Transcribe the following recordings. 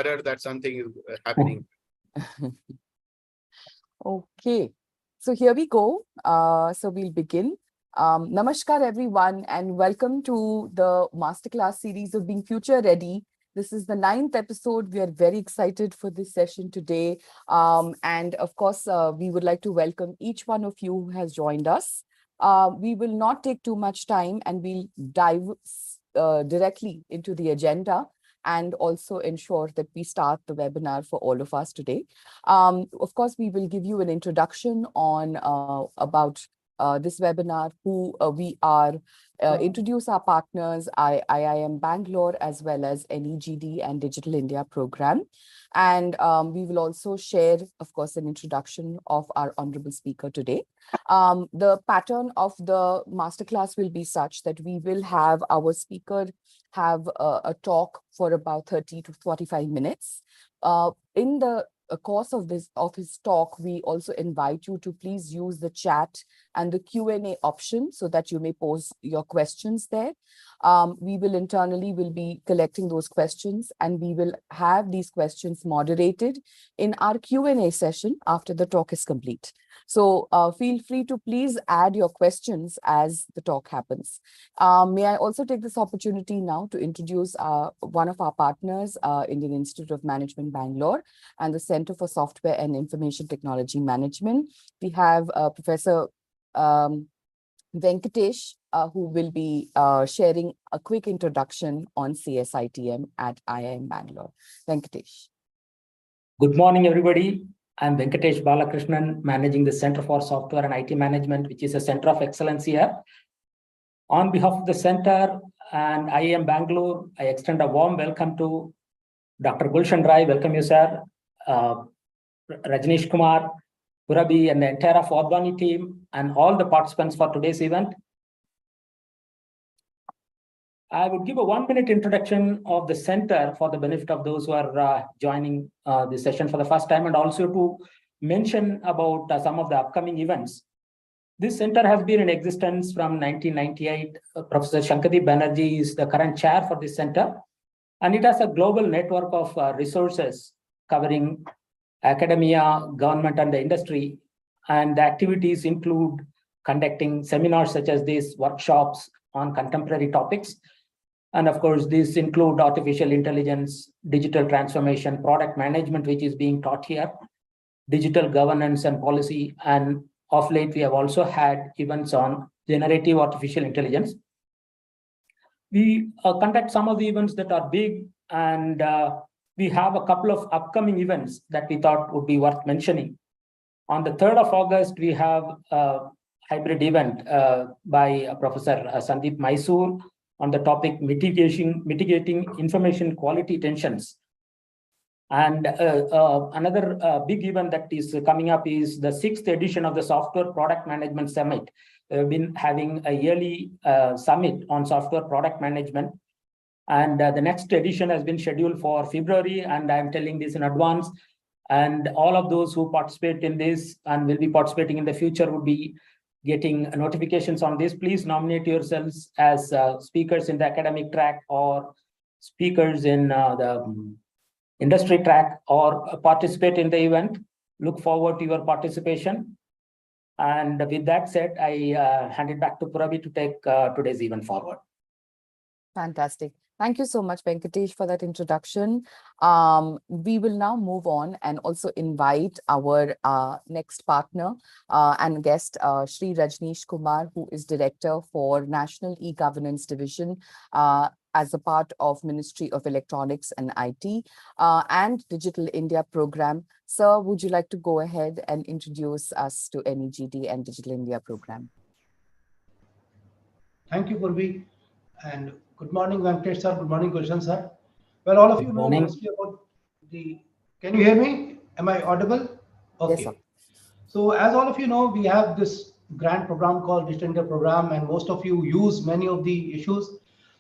terror that something is happening. Okay, so here we go. So we'll begin. Namaskar everyone and welcome to the Masterclass series of Being Future Ready. This is the 9th episode. We are very excited for this session today. And of course, we would like to welcome each one of you who has joined us. We will not take too much time and we'll dive directly into the agenda and also ensure that we start the webinar for all of us today. Of course, we will give you an introduction on about this webinar, who we are, introduce our partners, IIM Bangalore, as well as NEGD and Digital India program. And we will also share, of course, an introduction of our honorable speaker today. The pattern of the masterclass will be such that we will have our speaker have a talk for about 30 to 45 minutes. In the course of his talk, we also invite you to please use the chat and the Q&A option so that you may pose your questions there. We will internally be collecting those questions and we will have these questions moderated in our Q&A session after the talk is complete. So feel free to please add your questions as the talk happens. May I also take this opportunity now to introduce one of our partners, Indian Institute of Management, Bangalore, and the Center for Software and Information Technology Management. We have Professor Venkatesh, who will be sharing a quick introduction on CSITM at IIM Bangalore. Venkatesh. Good morning, everybody. I'm Venkatesh Balakrishnan, managing the Center for Software and IT Management, which is a center of excellence here. On behalf of the center and IIM Bangalore, I extend a warm welcome to Dr. Gulshan Rai. Welcome you, sir. Rajneesh Kumar, Purabi, and the entire Fordwani team, and all the participants for today's event. I would give a 1-minute introduction of the center for the benefit of those who are joining this session for the first time, and also to mention about some of the upcoming events. This center has been in existence from 1998. Professor Shankadeep Banerjee is the current chair for this center, and it has a global network of resources covering academia, government, and the industry. And the activities include conducting seminars such as these, workshops on contemporary topics. And of course, these include artificial intelligence, digital transformation, product management, which is being taught here, digital governance and policy. And of late, we have also had events on generative artificial intelligence. We conduct some of the events that are big, and we have a couple of upcoming events that we thought would be worth mentioning. On the 3rd of August, we have a hybrid event by Professor Sandeep Mysore on the topic mitigating information quality tensions. And another big event that is coming up is the 6th edition of the Software Product Management Summit. We've been having a yearly summit on software product management. And the next edition has been scheduled for February, and I'm telling this in advance. And all of those who participate in this and will be participating in the future would be getting notifications on this. Please nominate yourselves as speakers in the academic track or speakers in the industry track, or participate in the event. Look forward to your participation. And with that said, I hand it back to Purabi to take today's event forward. Fantastic. Thank you so much, Venkatesh, for that introduction. We will now move on and also invite our next partner and guest, Shri Rajneesh Kumar, who is Director for National E-Governance Division as a part of Ministry of Electronics and IT and Digital India program. Sir, would you like to go ahead and introduce us to NEGD and Digital India program? Thank you, Purvi. And good morning, Venkatesh sir. Good morning, Gulshan sir. Well, all of you know mostly about the... Can you hear me? Am I audible? Okay. Yes, sir. So as all of you know, we have this grant program called Digital India program, and most of you use many of the issues.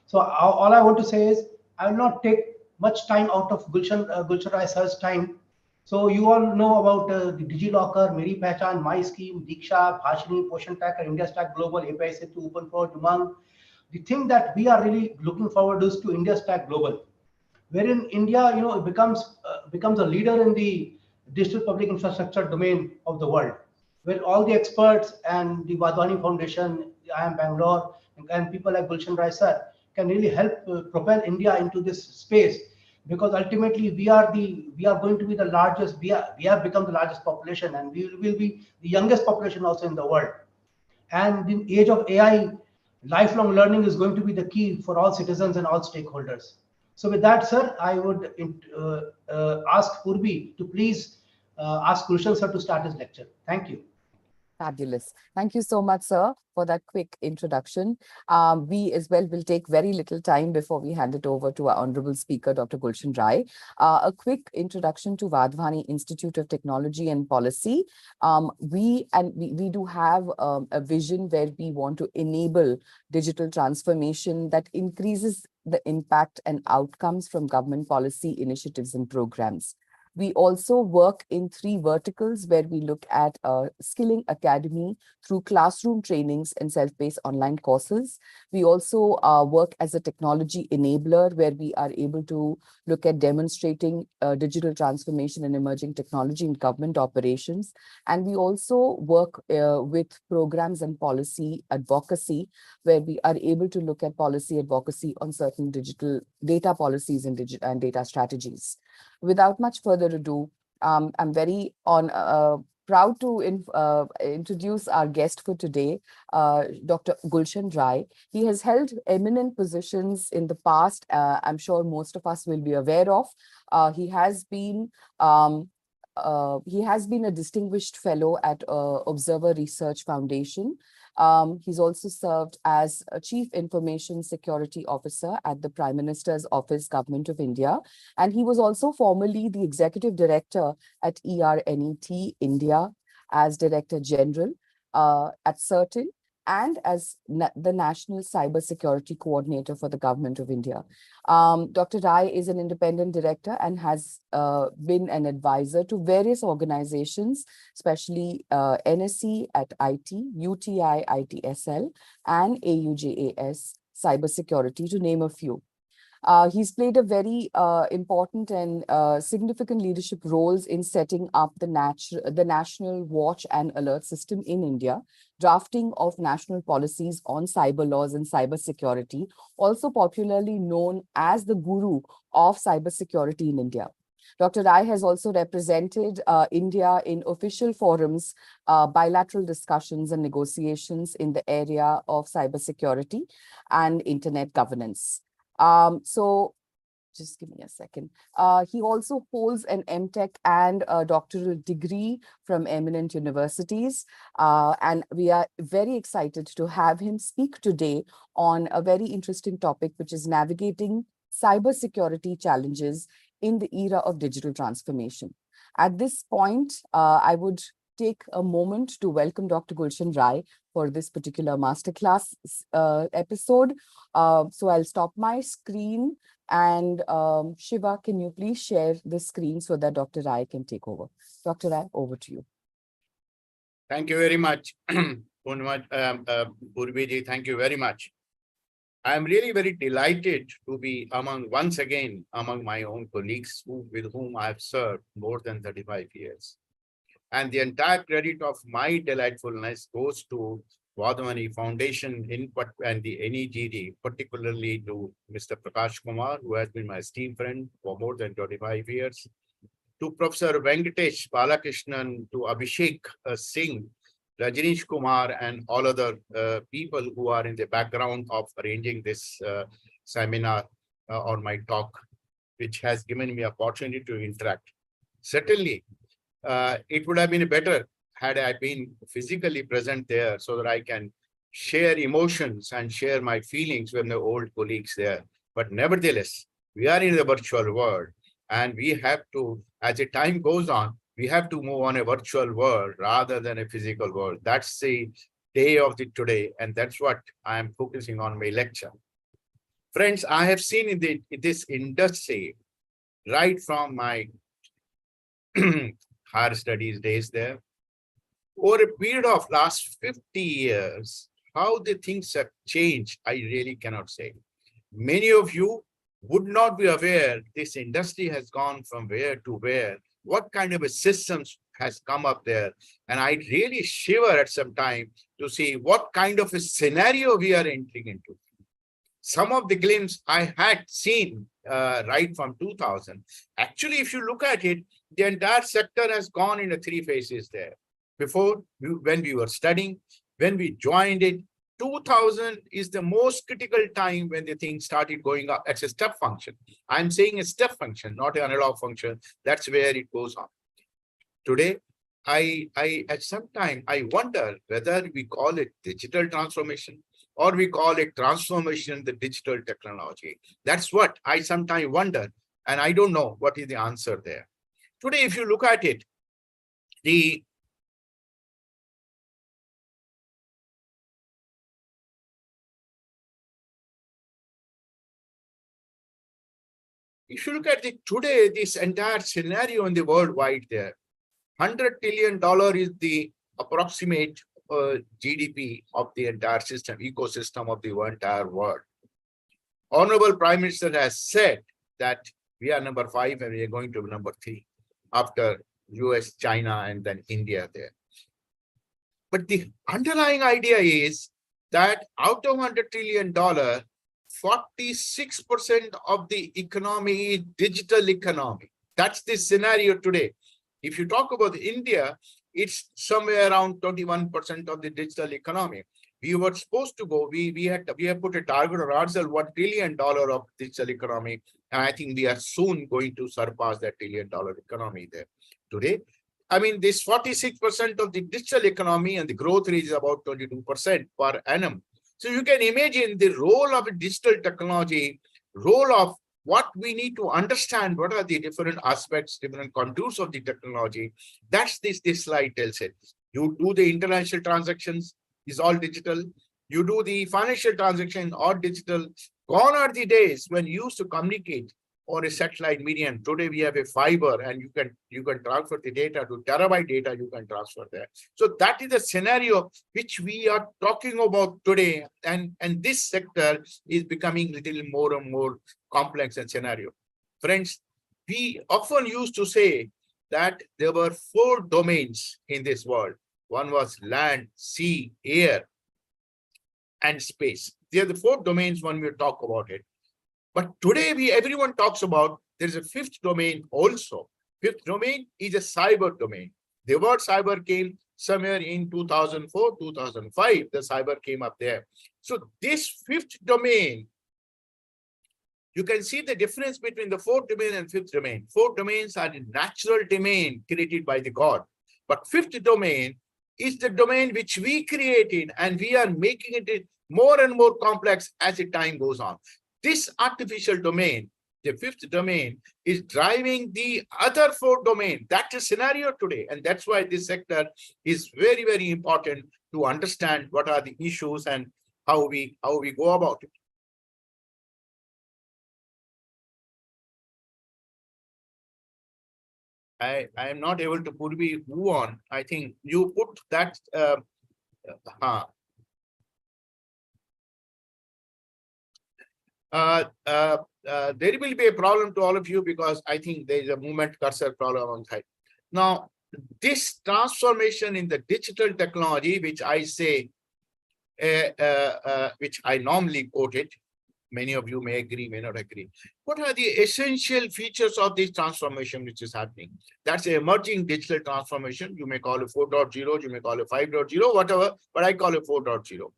So all I want to say is I will not take much time out of Gulshan Rai sir's time. So you all know about the DigiLocker, Meri Pehchan, My Scheme, Diksha, Bhashini, Poshan Tracker, India Stack Global, API Setu, Open Pro, Umang. The thing that we are really looking forward to is to India Stack Global. wherein India, it becomes a leader in the digital public infrastructure domain of the world, where all the experts and the Wadhwani Foundation, IIM Bangalore, and people like Gulshan Rai sir can really help propel India into this space, because ultimately we are going to be the largest. We have become the largest population, and we will be the youngest population also in the world. And in the age of AI, lifelong learning is going to be the key for all citizens and all stakeholders. So with that, sir, I would ask Purvi to please ask Gulshan sir to start his lecture. Thank you. Fabulous. Thank you so much, sir, for that quick introduction. We as well will take very little time before we hand it over to our honorable speaker, Dr. Gulshan Rai. A quick introduction to Wadhwani Institute of Technology and Policy. We do have a vision where we want to enable digital transformation that increases the impact and outcomes from government policy initiatives and programs. We also work in 3 verticals where we look at skilling academy through classroom trainings and self-paced online courses. We also work as a technology enabler where we are able to look at demonstrating digital transformation and emerging technology in government operations. And we also work with programs and policy advocacy where we are able to look at policy advocacy on certain digital data policies and data strategies. Without much further ado, I'm very proud to introduce our guest for today, Dr. Gulshan Rai. He has held eminent positions in the past. I'm sure most of us will be aware of. He has been a distinguished fellow at Observer Research Foundation. He's also served as a Chief Information Security Officer at the Prime Minister's Office, Government of India. And he was also formerly the Executive Director at ERNET India as Director General at CERTIN and as the National Cybersecurity Coordinator for the Government of India. Dr. Rai is an independent director and has been an advisor to various organizations, especially NSE at IT, UTI ITSL, and AUJAS Cybersecurity, to name a few. He's played a very important and significant leadership roles in setting up the National Watch and Alert System in India, drafting of national policies on cyber laws and cybersecurity, also popularly known as the guru of cybersecurity in India. Dr. Rai has also represented India in official forums, bilateral discussions and negotiations in the area of cybersecurity and internet governance. So just give me a second. He also holds an MTech and a doctoral degree from eminent universities. And we are very excited to have him speak today on a very interesting topic, which is navigating cybersecurity challenges in the era of digital transformation. At this point, I would take a moment to welcome Dr. Gulshan Rai for this particular masterclass episode. So I'll stop my screen and Shiva, can you please share the screen so that Dr. Rai can take over? Dr. Rai, over to you. Thank you very much, Purvi. Thank you very much. I'm really very delighted to be once again among my own colleagues with whom I have served more than 35 years. And the entire credit of my delightfulness goes to Wadhwani Foundation and the NEGD, particularly to Mr. Prakash Kumar, who has been my esteemed friend for more than 25 years, to Professor Venkatesh Balakrishnan, to Abhishek Singh, Rajneesh Kumar, and all other people who are in the background of arranging this seminar or my talk, which has given me opportunity to interact. Certainly, it would have been better had I been physically present there so that I can share emotions and share my feelings with the old colleagues there. But nevertheless, we are in the virtual world, and we have to, as the time goes on, we have to move on a virtual world rather than a physical world. That's the day of today, and that's what I am focusing on my lecture. Friends, I have seen in this industry, right from my higher studies days there, over a period of last 50 years, how the things have changed, I really cannot say. Many of you would not be aware this industry has gone from where to where, what kind of a systems has come up there. And I really shiver at some time to see what kind of a scenario we are entering into. Some of the glimpses I had seen right from 2000. Actually, if you look at it, the entire sector has gone into three phases there. Before, when we were studying, when we joined it, 2000 is the most critical time when the thing started going up. It's a step function. I'm saying a step function, not an analog function. That's where it goes on. Today, at some time, I wonder whether we call it digital transformation or we call it transformation in the digital technology. That's what I sometimes wonder, and I don't know what is the answer there. Today, if you look at it, if you look at it today, this entire scenario in the worldwide there, $100 trillion is the approximate GDP of the entire system, ecosystem of the entire world. Honorable Prime Minister has said that we are number 5 and we are going to be number 3 after US, China, and then India there. But the underlying idea is that out of $100 trillion, 46% of the economy is digital economy. That's the scenario today. If you talk about India, it's somewhere around 21% of the digital economy. We were supposed to go, we have put a target of ourselves $1 trillion of digital economy. And I think we are soon going to surpass that $1 trillion economy there. Today, I mean, this 46% of the digital economy and the growth rate is about 22% per annum. So you can imagine the role of digital technology, role of what we need to understand, what are the different aspects, different contours of the technology. That's this slide tells it. You do the international transactions, is all digital. You do the financial transaction, all digital. Gone are the days when you used to communicate on a satellite medium. Today we have a fiber and you can transfer the data to terabyte data, you can transfer there. So that is the scenario which we are talking about today. And this sector is becoming a little more and more complex and scenario. Friends, we often used to say that there were 4 domains in this world. One was land, sea, air, and space. They are the 4 domains when we talk about it. But today, everyone talks about there is a 5th domain also. 5th domain is a cyber domain. The word cyber came somewhere in 2004, 2005. The cyber came up there. So this 5th domain, you can see the difference between the 4th domain and 5th domain. 4 domains are the natural domain created by the God. But 5th domain is the domain which we created, and we are making it more and more complex as the time goes on. This artificial domain, the 5th domain, is driving the other 4 domains. That's the scenario today. And that's why this sector is very, very important to understand what are the issues and how we go about it. I am not able to put me move on. I think you put that there will be a problem to all of you because I think there is a movement cursor problem on side. Now, this transformation in the digital technology, which I say, which I normally quote it, many of you may agree, may not agree. What are the essential features of this transformation which is happening? That's an emerging digital transformation. You may call it 4.0, you may call it 5.0, whatever, but I call it 4.0.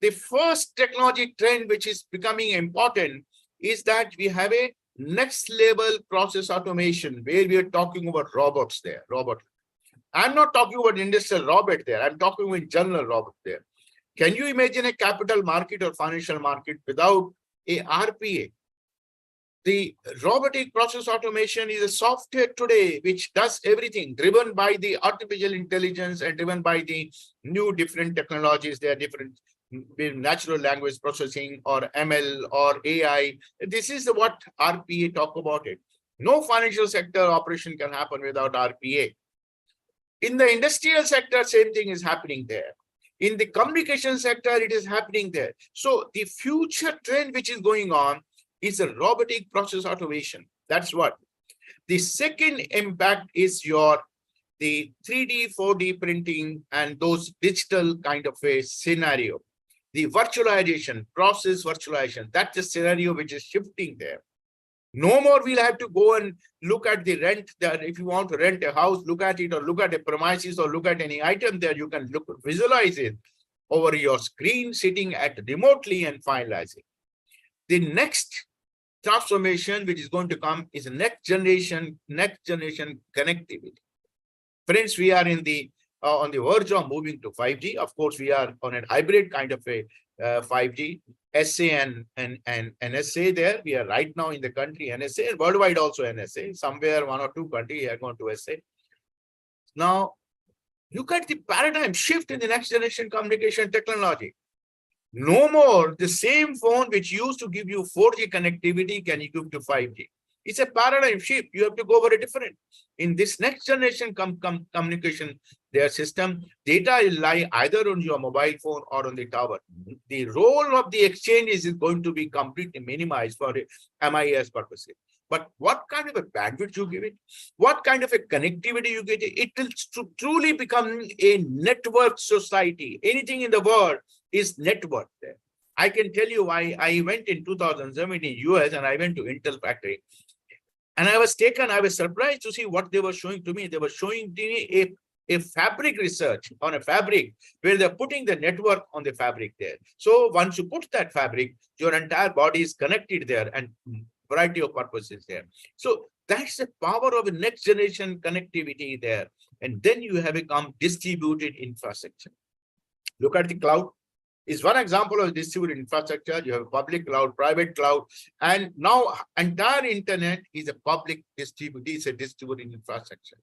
The first technology trend which is becoming important is that we have a next level process automation where we are talking about robots there. I'm not talking about industrial robot there. I'm talking about general robot there. Can you imagine a capital market or financial market without a RPA? The robotic process automation is a software today which does everything, driven by the artificial intelligence and driven by the new different technologies. There are different natural language processing or ML or AI. This is what RPA talk about it. No financial sector operation can happen without RPA. In the industrial sector, same thing is happening there. In the communication sector, it is happening there. So the future trend which is going on is a robotic process automation. That's what. The second impact is the 3D, 4D printing and those digital kind of a scenario. The virtualization, process virtualization, that's the scenario which is shifting there. No more we'll have to go and look at the rent there. If you want to rent a house, look at it, or look at a premises, or look at any item there, you can visualize it over your screen, sitting at remotely and finalize it. The next transformation which is going to come is next generation connectivity. Friends, we are in the on the verge of moving to 5G. Of course, we are on a hybrid kind of a 5G, SA and NSA there. We are right now in the country NSA, and worldwide also NSA. Somewhere 1 or 2 countries are going to SA. Now, look at the paradigm shift in the next generation communication technology. No more the same phone which used to give you 4G connectivity can you give to 5G. It's a paradigm shift. You have to go over a different. In this next generation communication, their system, data will lie either on your mobile phone or on the tower. The role of the exchange is going to be completely minimized for MIS purposes. But what kind of a bandwidth you give it, what kind of a connectivity you get, it will truly become a network society. Anything in the world is network there. I can tell you why. I went in 2007 in US and I went to Intel factory. And I was surprised to see what they were showing to me. They were showing to me a fabric research on a fabric where they're putting the network on the fabric there. So once you put that fabric, your entire body is connected there and variety of purposes there. So that's the power of the next generation connectivity there. And then you have become distributed infrastructure. Look at the cloud. Is one example of distributed infrastructure. You have public cloud, private cloud, and now entire internet is a public distributed infrastructure.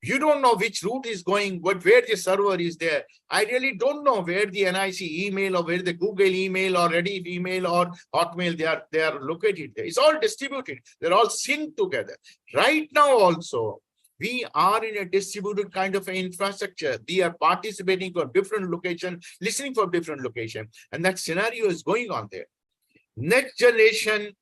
You don't know which route is going, where the server is there. I really don't know where the NIC email or where the Google email or Reddit email or Hotmail they are located there. It's all distributed. They're all synced together. Right now also, we are in a distributed kind of an infrastructure. We are participating from different locations, listening from different locations, and that scenario is going on there. Next generation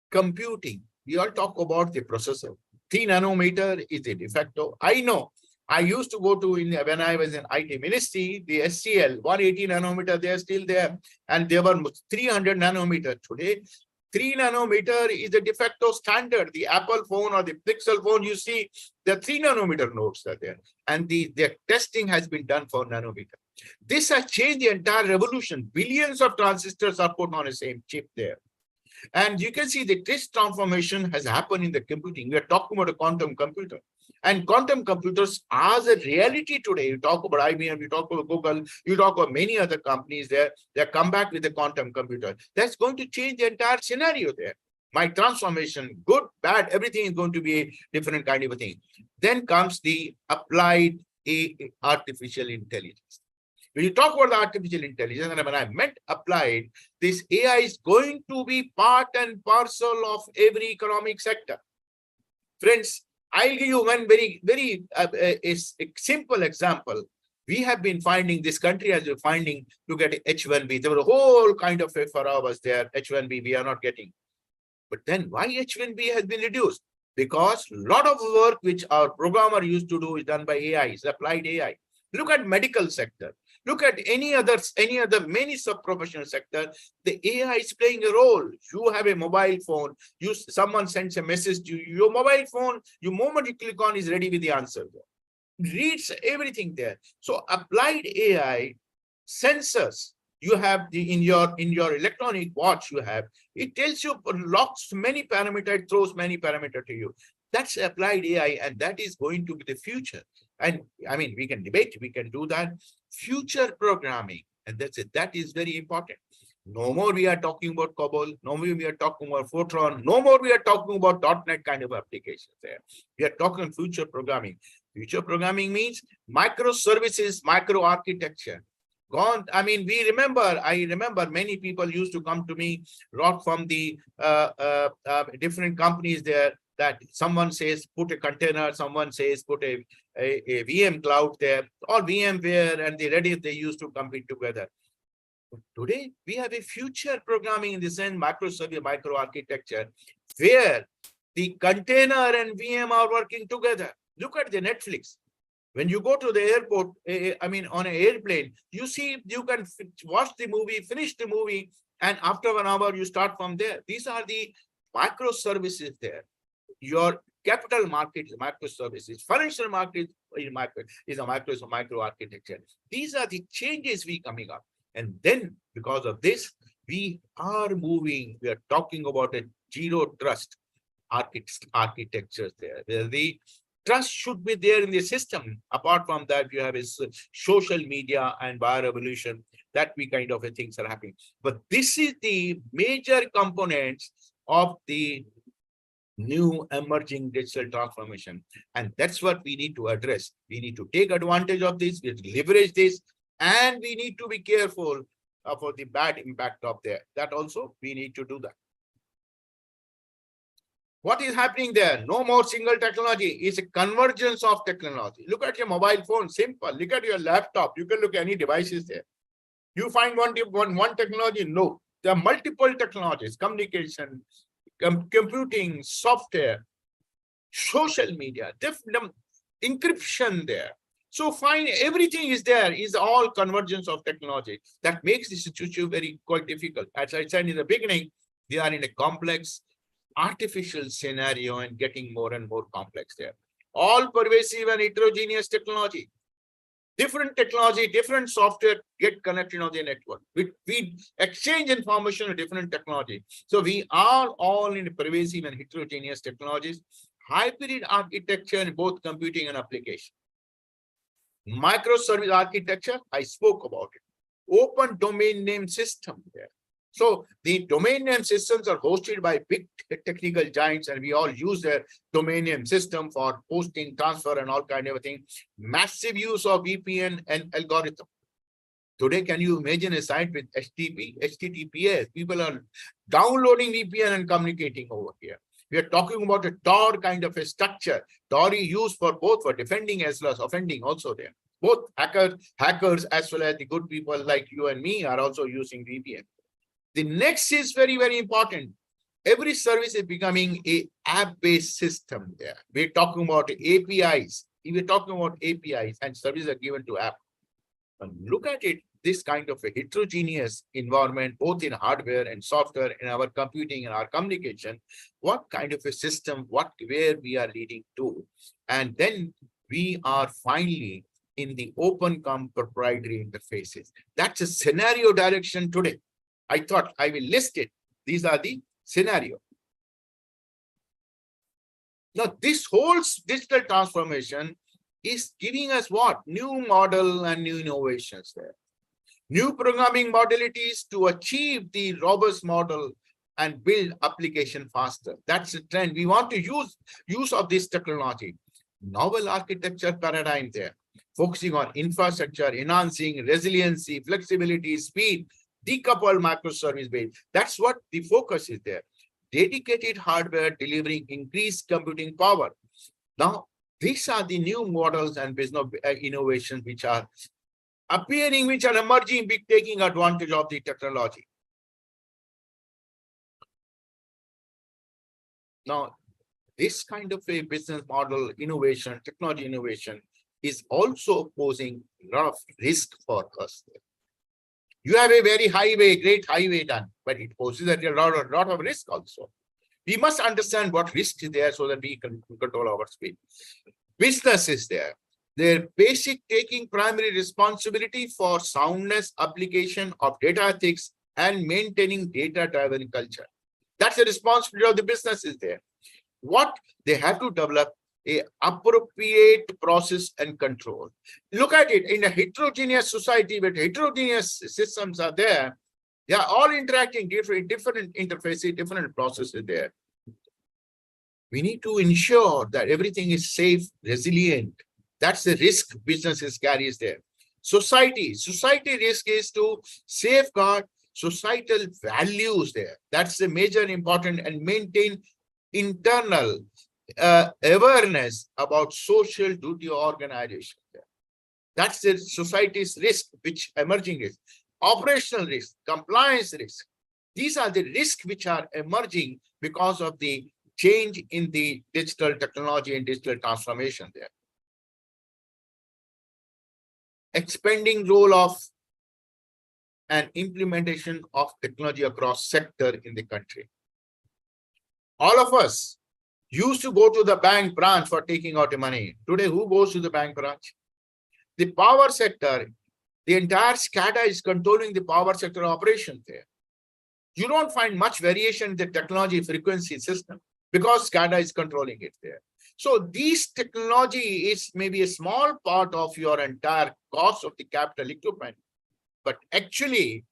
computing. We all talk about the processor. 3 nanometer is a de facto. I know. I used to go to when I was in IT ministry, the SCL 180 nanometer. They are still there, and they were 300 nanometer today. 3 nanometer is a de facto standard. The Apple phone or the Pixel phone, you see, the 3 nanometer nodes are there. And their testing has been done for nanometer. This has changed the entire revolution. Billions of transistors are put on the same chip there. And you can see the this transformation has happened in the computing. We are talking about a quantum computer. And quantum computers are a reality today. You talk about IBM, you talk about Google, you talk about many other companies there. They come back with a quantum computer. That's going to change the entire scenario there. My transformation, good, bad, everything is going to be a different kind of a thing. Then comes the applied artificial intelligence. When you talk about the artificial intelligence, and when I meant applied, this AI is going to be part and parcel of every economic sector. Friends, I'll give you one very simple example. We have been finding, this country has been finding, look at H1B. There were a whole kind of a furrow was there, H1B we are not getting. But then why H1B has been reduced? Because a lot of work which our programmer used to do is done by AI, is applied AI. Look at medical sector. Look at any other many sub-professional sector. The AI is playing a role. You have a mobile phone. Someone sends a message to you. Your mobile phone, the moment you click on, is ready with the answer. It reads everything there. So applied AI sensors you have in your electronic watch you have. It tells you, locks many parameters, throws many parameters to you. That's applied AI, and that is going to be the future. And I mean, we can debate, we can do that. Future programming, and that's it. That is very important. No more we are talking about COBOL, no more we are talking about Fortran, no more we are talking about .NET kind of applications there. We are talking future programming. Future programming means microservices, microarchitecture. Gone. I mean, I remember many people used to come to me, lot from the different companies there, that someone says put a container, someone says put a VM cloud there, or VMware and the Redis, they used to compete together. Today, we have a future programming in the sense microservice, microarchitecture, where the container and VM are working together. Look at the Netflix. When you go to the airport, on an airplane, you see you can watch the movie, finish the movie, and after 1 hour, you start from there. These are the microservices there. Your capital market is microservices, financial market is a micro architecture. These are the changes we coming up. And then because of this, we are talking about a zero trust architectures there, where the trust should be there in the system. Apart from that, you have is social media and bio-revolution, that we kind of things are happening. But this is the major components of the new emerging digital transformation. And that's what we need to address. We need to take advantage of this, we have to leverage this, and we need to be careful for the bad impact of there. That also we need to do that. What is happening there? No more single technology. It's a convergence of technology. Look at your mobile phone, simple. Look at your laptop. You can look at any devices there. You find one technology? No. There are multiple technologies, communication, computing, software, social media, different encryption there. So find everything is there, is all convergence of technology. That makes the situation very quite difficult. As I said in the beginning, we are in a complex artificial scenario and getting more and more complex there. All pervasive and heterogeneous technology. Different technology, different software get connected on the network. We exchange information with different technology. So we are all in pervasive and heterogeneous technologies. Hybrid architecture in both computing and application. Microservice architecture, I spoke about it. Open domain name system there. So the domain name systems are hosted by big technical giants, and we all use their domain name system for posting, transfer, and all kind of thing. Massive use of VPN and algorithm. Today, can you imagine a site with HTTPS? People are downloading VPN and communicating over here. We are talking about a Tor kind of a structure. Tor is used for both for defending as well as offending also there. Both hackers as well as the good people like you and me are also using VPN. The next is very, very important. Every service is becoming a app-based system there. We're talking about APIs. We're talking about APIs and services are given to app. But look at it, this kind of a heterogeneous environment, both in hardware and software, in our computing and our communication, what kind of a system, where we are leading to. And then we are finally in the open proprietary interfaces. That's a scenario direction today. I thought I will list it. These are the scenario. Now, this whole digital transformation is giving us what? New model and new innovations there. New programming modalities to achieve the robust model and build application faster. That's the trend. We want to use of this technology. Novel architecture paradigm there, focusing on infrastructure, enhancing resiliency, flexibility, speed, decoupled microservice base. That's what the focus is there. Dedicated hardware delivering increased computing power. Now, these are the new models and business innovations which are appearing, which are emerging, taking advantage of the technology. Now, this kind of a business model innovation, technology innovation is also posing a lot of risk for us. You have a very great highway done, but it poses a lot of risk also. We must understand what risk is there so that we can control our speed. Business is there. Their basic taking primary responsibility for soundness, application of data ethics, and maintaining data-driven culture. That's the responsibility of the business is there. What they have to develop a appropriate process and control. Look at it in a heterogeneous society where heterogeneous systems are there. They are all interacting different interfaces, different processes there. We need to ensure that everything is safe, resilient. That's the risk businesses carries there. Society risk is to safeguard societal values there. That's the major important, and maintain internal awareness about social duty organization. That's the society's risk, which emerging is. operational risk, compliance risk. These are the risks which are emerging because of the change in the digital technology and digital transformation there. Expanding role of and implementation of technology across sector in the country. All of us used to go to the bank branch for taking out the money. Today, who goes to the bank branch? The power sector, the entire SCADA is controlling the power sector operation there. You don't find much variation in the technology frequency system because SCADA is controlling it there. So this technology is maybe a small part of your entire cost of the capital equipment, but actually,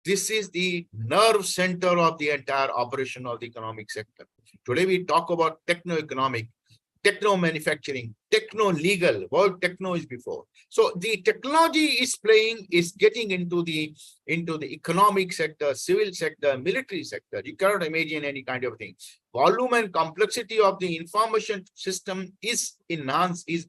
this is the nerve center of the entire operation of the economic sector. Today, we talk about techno-economic, techno-manufacturing, techno-legal. Word techno is before. So the technology is getting into the economic sector, civil sector, military sector. You cannot imagine any kind of thing. Volume and complexity of the information system is enhanced, is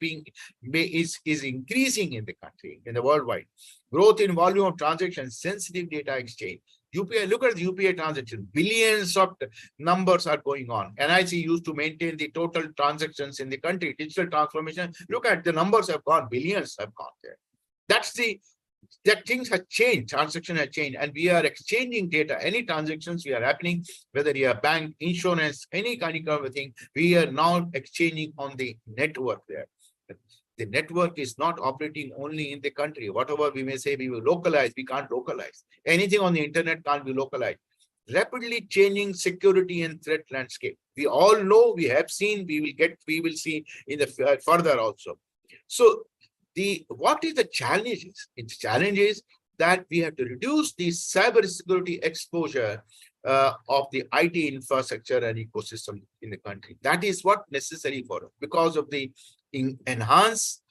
increasing in the country, in the worldwide. Growth in volume of transactions, sensitive data exchange. UPI, look at the UPI transaction. Billions of numbers are going on. NIC used to maintain the total transactions in the country. Digital transformation, look at the numbers have gone, billions have gone there. That things have changed, transaction has changed, and we are exchanging data. Any transactions we are happening, whether you are bank, insurance, any kind of thing, we are now exchanging on the network there. The network is not operating only in the country. Whatever we may say, we will localize, we can't localize. Anything on the internet can't be localized. Rapidly changing security and threat landscape. We all know, we have seen, we will see in the further also. So what is the challenges? Its challenge is that we have to reduce the cybersecurity exposure of the IT infrastructure and ecosystem in the country. That is what necessary for us because of the enhanced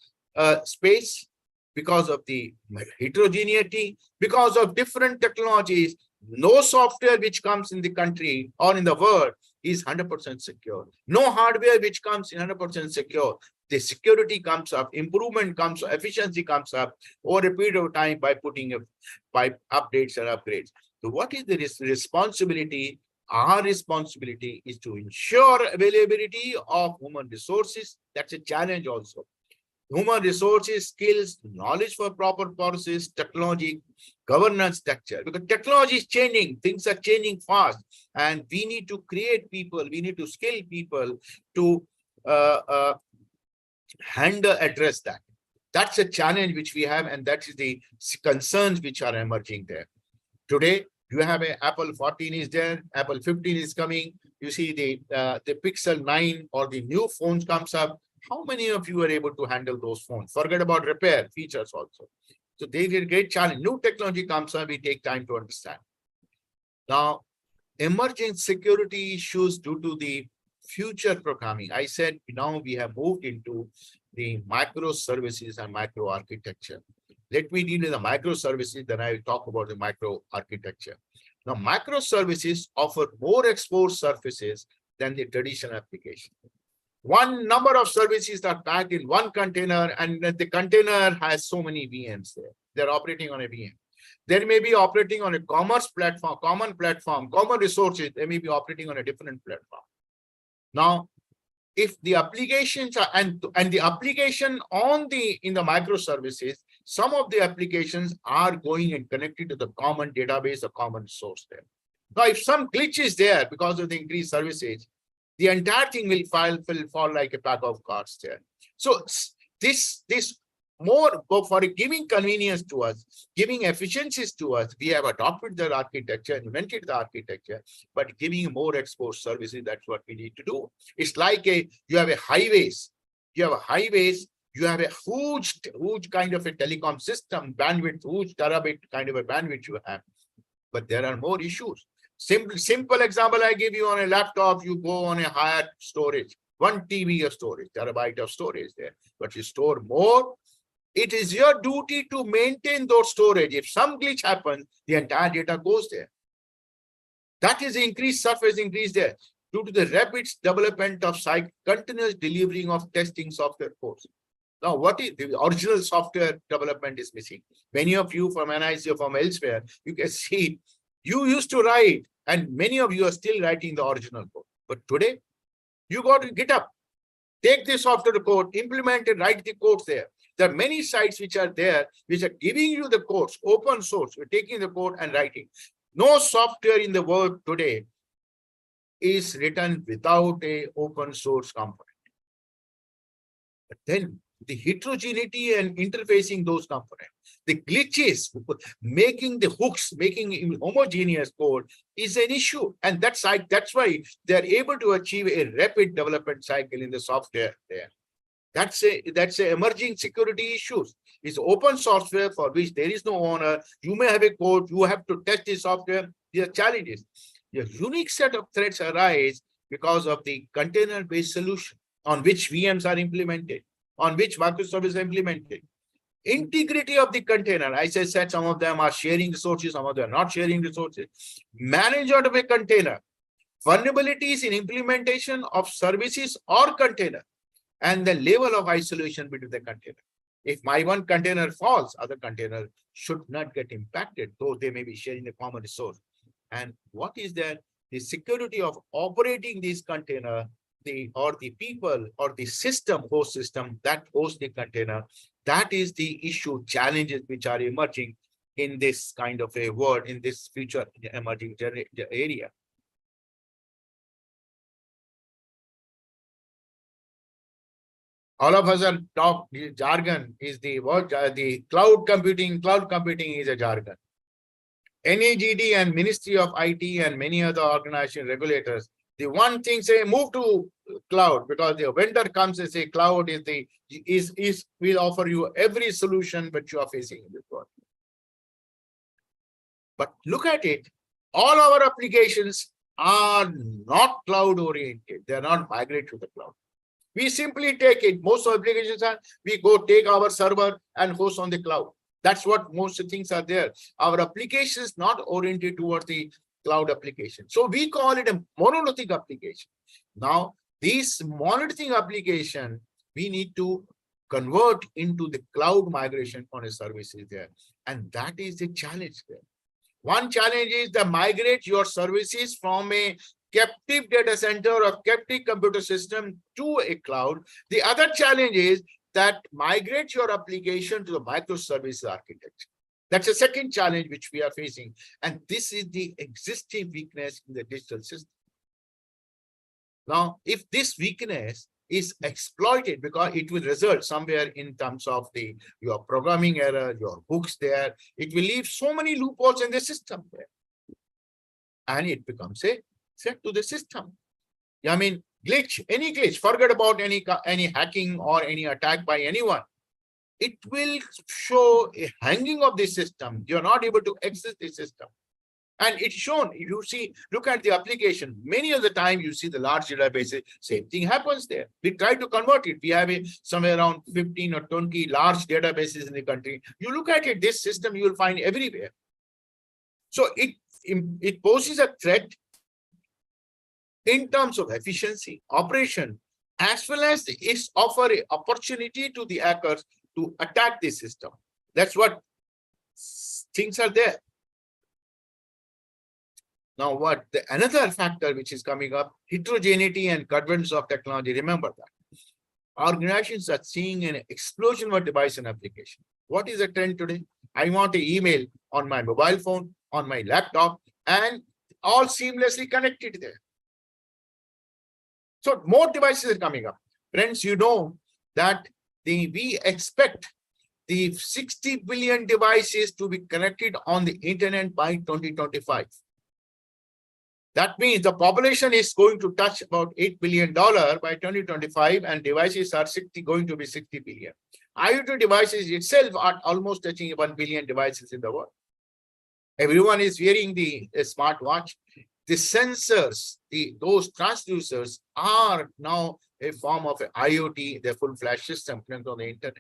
space, because of the heterogeneity, because of different technologies. No software which comes in the country or in the world is 100% secure. No hardware which comes in 100% secure. The security comes up, improvement comes up, efficiency comes up over a period of time by putting by updates and upgrades. So what is the responsibility? Our responsibility is to ensure availability of human resources. That's a challenge also. Human resources, skills, knowledge for proper process, technology, governance structure. Because technology is changing, things are changing fast, and we need to create people, we need to skill people to address that. That's a challenge which we have, and that is the concerns which are emerging there. Today, you have a Apple 14 is there, Apple 15 is coming. You see the Pixel 9 or the new phones comes up. How many of you are able to handle those phones? Forget about repair features also. So they get a great challenge. New technology comes up, we take time to understand. Now, emerging security issues due to the future programming. I said now we have moved into the microservices and micro architecture. Let me deal with the microservices, then I will talk about the micro architecture. Now, microservices offer more exposed surfaces than the traditional application. One number of services are packed in one container, and the container has so many VMs there. They're operating on a VM. They may be operating on a commerce platform, common resources. They may be operating on a different platform. Now, if the applications are and the application in the microservices, some of the applications are going and connected to the common database or common source there. Now, if some glitch is there because of the increased services, the entire thing will fall like a pack of cards there. So this more for giving convenience to us, giving efficiencies to us, we have adopted the architecture, invented the architecture, but giving more exposed services, that's what we need to do. It's like you have highways, you have a huge kind of a telecom system, bandwidth, huge terabit kind of a bandwidth you have, but there are more issues. Simple example I give you: on a laptop, you go on a higher storage, 1 TB of storage, terabyte of storage there, but you store more. It is your duty to maintain those storage. If some glitch happens, the entire data goes there. That is increased surface increase there due to the rapid development of continuous delivering of testing software codes. Now, what is the original software development is missing. Many of you from NIC or from elsewhere, you can see you used to write, and many of you are still writing the original code. But today, you got to get up, take the software code, implement it, write the codes there. There are many sites which are there, which are giving you the codes, open source. You're taking the code and writing. No software in the world today is written without a open source component. But then the heterogeneity and interfacing those components, the glitches, making the hooks, making homogeneous code is an issue. And that's why they're able to achieve a rapid development cycle in the software there. That's a emerging security issues. It's open software for which there is no owner. You may have a code, you have to test the software. There are challenges. A unique set of threats arise because of the container-based solution on which VMs are implemented, on which microservices are implemented. Integrity of the container. As I said, some of them are sharing resources, some of them are not sharing resources. Management of a container. Vulnerabilities in implementation of services or container, and the level of isolation between the container. If my one container falls, other container should not get impacted, though they may be sharing a common resource. And what is that? The security of operating this container, the people or the system, host system that hosts the container, that is the issue, challenges which are emerging in this kind of a world, in this future emerging area. All of us are talk jargon is the word, the cloud computing. Cloud computing is a jargon. NAGD and Ministry of IT and many other organization regulators, the one thing say move to cloud, because the vendor comes and say cloud is will offer you every solution which you are facing in this world. But look at it, all our applications are not cloud oriented. They are not migrate to the cloud. We simply take it. Most applications are, we go take our server and host on the cloud. That's what most things are there. Our application is not oriented towards the cloud application. So we call it a monolithic application. Now, this monolithic application, we need to convert into the cloud migration on a services there. And that is the challenge there. One challenge is to migrate your services from a captive data center or captive computer system to a cloud. The other challenge is that migrate your application to the microservices architecture. That's the second challenge which we are facing. And this is the existing weakness in the digital system. Now, if this weakness is exploited, because it will result somewhere in terms of your programming error, your hooks there, it will leave so many loopholes in the system there. And it becomes a threat to the system. I mean, any glitch, forget about any hacking or any attack by anyone. It will show a hanging of the system. You're not able to access the system. And it's shown, you see, look at the application. Many of the time you see the large databases, same thing happens there. We try to convert it. We have somewhere around 15 or 20 large databases in the country. You look at it, this system you will find everywhere. So it poses a threat in terms of efficiency, operation, as well as it offers an opportunity to the hackers to attack the system. That's what things are there. Now, another factor which is coming up, heterogeneity and convergence of technology. Remember that. Organizations are seeing an explosion of device and application. What is the trend today? I want an email on my mobile phone, on my laptop, and all seamlessly connected there. So more devices are coming up. Friends, you know that we expect the 60 billion devices to be connected on the internet by 2025. That means the population is going to touch about $8 billion by 2025, and devices are going to be 60 billion. IoT devices itself are almost touching 1 billion devices in the world. Everyone is wearing the smartwatch. The sensors, those transducers are now a form of IoT, the full-fledged system on the internet.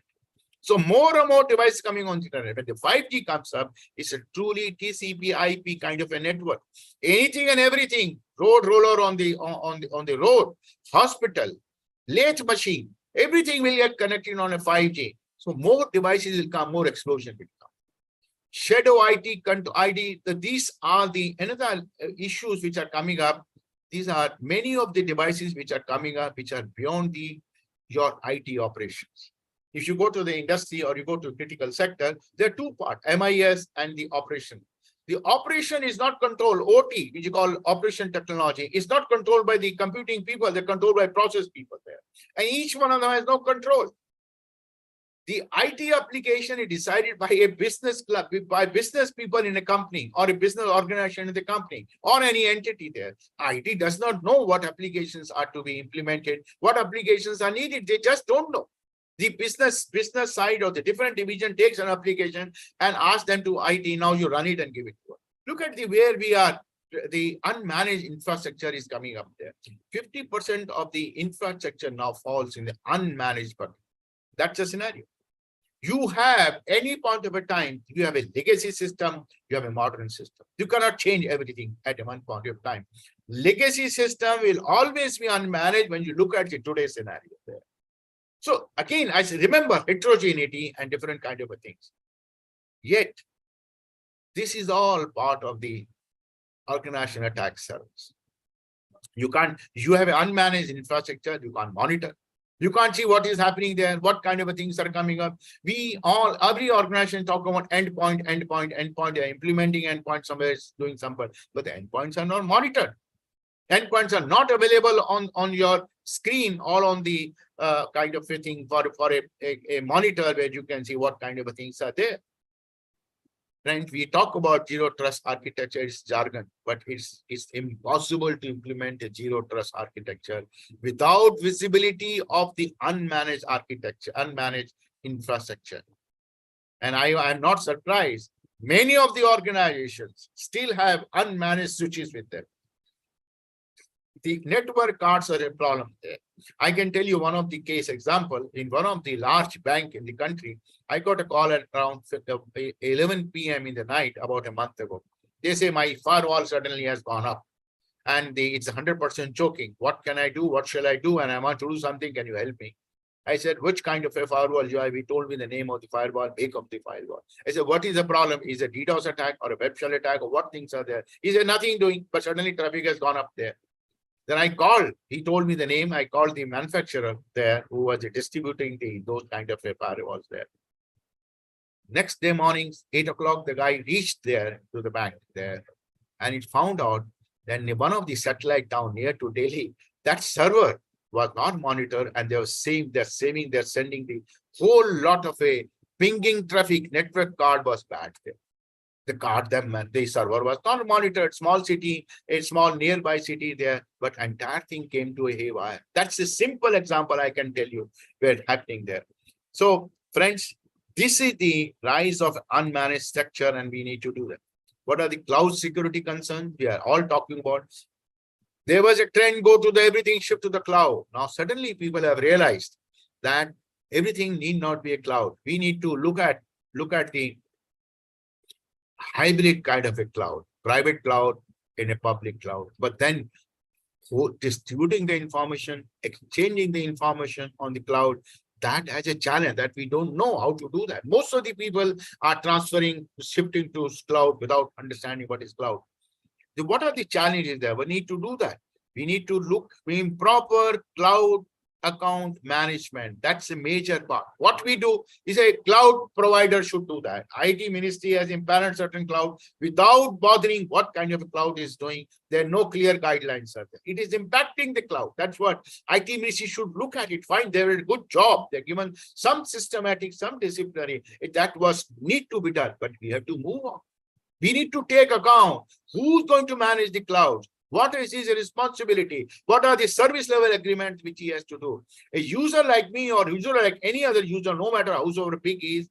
So more and more devices coming on the internet. When the 5G comes up, it's a truly TCP/IP kind of a network. Anything and everything, road roller on the road, hospital, lathe machine, Everything will get connected on a 5G. So more devices will come, more explosion will come. Shadow IT, ID, these are the another issues which are coming up. These are many of the devices which are coming up, which are beyond your IT operations. If you go to the industry or you go to critical sector, there are two parts, MIS and the operation. The operation is not controlled, OT, which you call operation technology, is not controlled by the computing people, they're controlled by process people there. And each one of them has no control. The IT application is decided by a business club, by business people in a company or a business organization in the company or any entity there. IT does not know what applications are to be implemented, what applications are needed. They just don't know. The business side or the different division takes an application and asks them to IT, now you run it and give it to us. Look at where we are. The unmanaged infrastructure is coming up there. 50% of the infrastructure now falls in the unmanaged bucket. That's a scenario. You have any point of a time, you have a legacy system, you have a modern system. You cannot change everything at one point of time. Legacy system will always be unmanaged when you look at the today's scenario there. So again, I remember heterogeneity and different kind of things. Yet, this is all part of the organization attack service. You have an unmanaged infrastructure, you can't monitor. You can't see what is happening there, what kind of things are coming up. Every organization talk about endpoint. They're implementing endpoint, somewhere is doing something, but the endpoints are not monitored. Endpoints are not available on your screen or on the kind of a thing for a monitor where you can see what kind of things are there. Friends, we talk about zero trust architecture, it's jargon, but it's impossible to implement a zero trust architecture without visibility of the unmanaged architecture, unmanaged infrastructure. And I am not surprised. Many of the organizations still have unmanaged switches with them. The network cards are a problem there. I can tell you one of the case example. In one of the large bank in the country, I got a call at around 11 p.m. in the night about a month ago. They say my firewall suddenly has gone up and it's 100% choking. What can I do? What shall I do? And I want to do something. Can you help me? I said, which kind of a firewall you have? He told me the name of the firewall, make of the firewall. I said, what is the problem? Is it a DDoS attack or a web shell attack or what things are there? He said, nothing doing, but suddenly traffic has gone up there. Then I called, he told me the name, I called the manufacturer there who was distributing those kind of firewalls there. Next day morning, 8 o'clock, the guy reached there to the bank there and it found out that one of the satellite down near to Delhi, that server was not monitored and they're sending the whole lot of a pinging traffic network card was bad there. The server was not monitored, small city, a small nearby city there, but entire thing came to a haywire. That's a simple example I can tell you where it's happening there. So friends, this is the rise of unmanaged structure and we need to do that. What are the cloud security concerns? We are all talking about. There was a trend, go to everything shift to the cloud. Now suddenly people have realized that everything need not be a cloud. We need to look at the hybrid kind of a cloud, private cloud in a public cloud, but then distributing the information, exchanging the information on the cloud, that has a challenge that we don't know how to do that. Most of the people are shifting to cloud without understanding what is cloud. What are the challenges there? We need to do that. We need to look in proper cloud account management. That's a major part. What we do is a cloud provider should do that. IT ministry has empaneled certain cloud without bothering what kind of a cloud is doing. There are no clear guidelines. It is impacting the cloud. That's what IT ministry should look at it. Find they're a good job. They're given some systematic, some disciplinary. That was need to be done, but we have to move on. We need to take account who's going to manage the cloud. What is his responsibility? What are the service level agreements which he has to do? A user like me or user like any other user, no matter how big he is,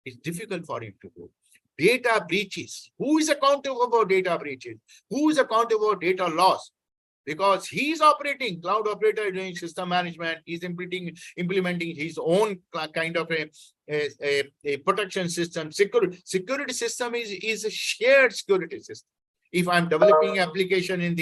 it's difficult for him to do. Data breaches. Who is accountable for data breaches? Who is accountable for data loss? Because he's operating, cloud operator doing system management, he's implementing his own kind of a protection system. Security system is a shared security system. If I'm developing application in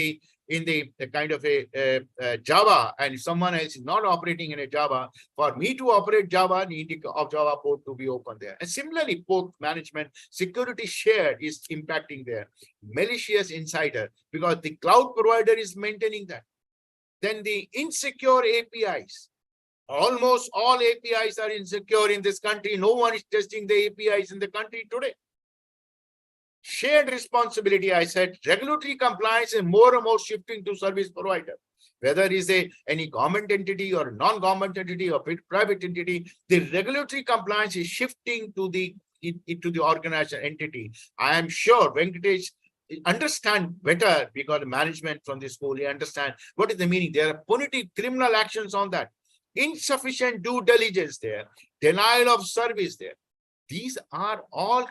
the kind of a Java, and someone else is not operating in a Java, for me to operate Java, need of Java port to be open there. And similarly, port management, security shared is impacting there. Malicious insider, because the cloud provider is maintaining that. Then the insecure APIs. Almost all APIs are insecure in this country. No one is testing the APIs in the country today. Shared responsibility, I said, regulatory compliance is more and more shifting to service provider. Whether it is any government entity or non-government entity or private entity, the regulatory compliance is shifting to the organization entity. I am sure Venkatesh understand better, because the management from the school, he understand what is the meaning. There are punitive criminal actions on that. Insufficient due diligence there, denial of service there. These are all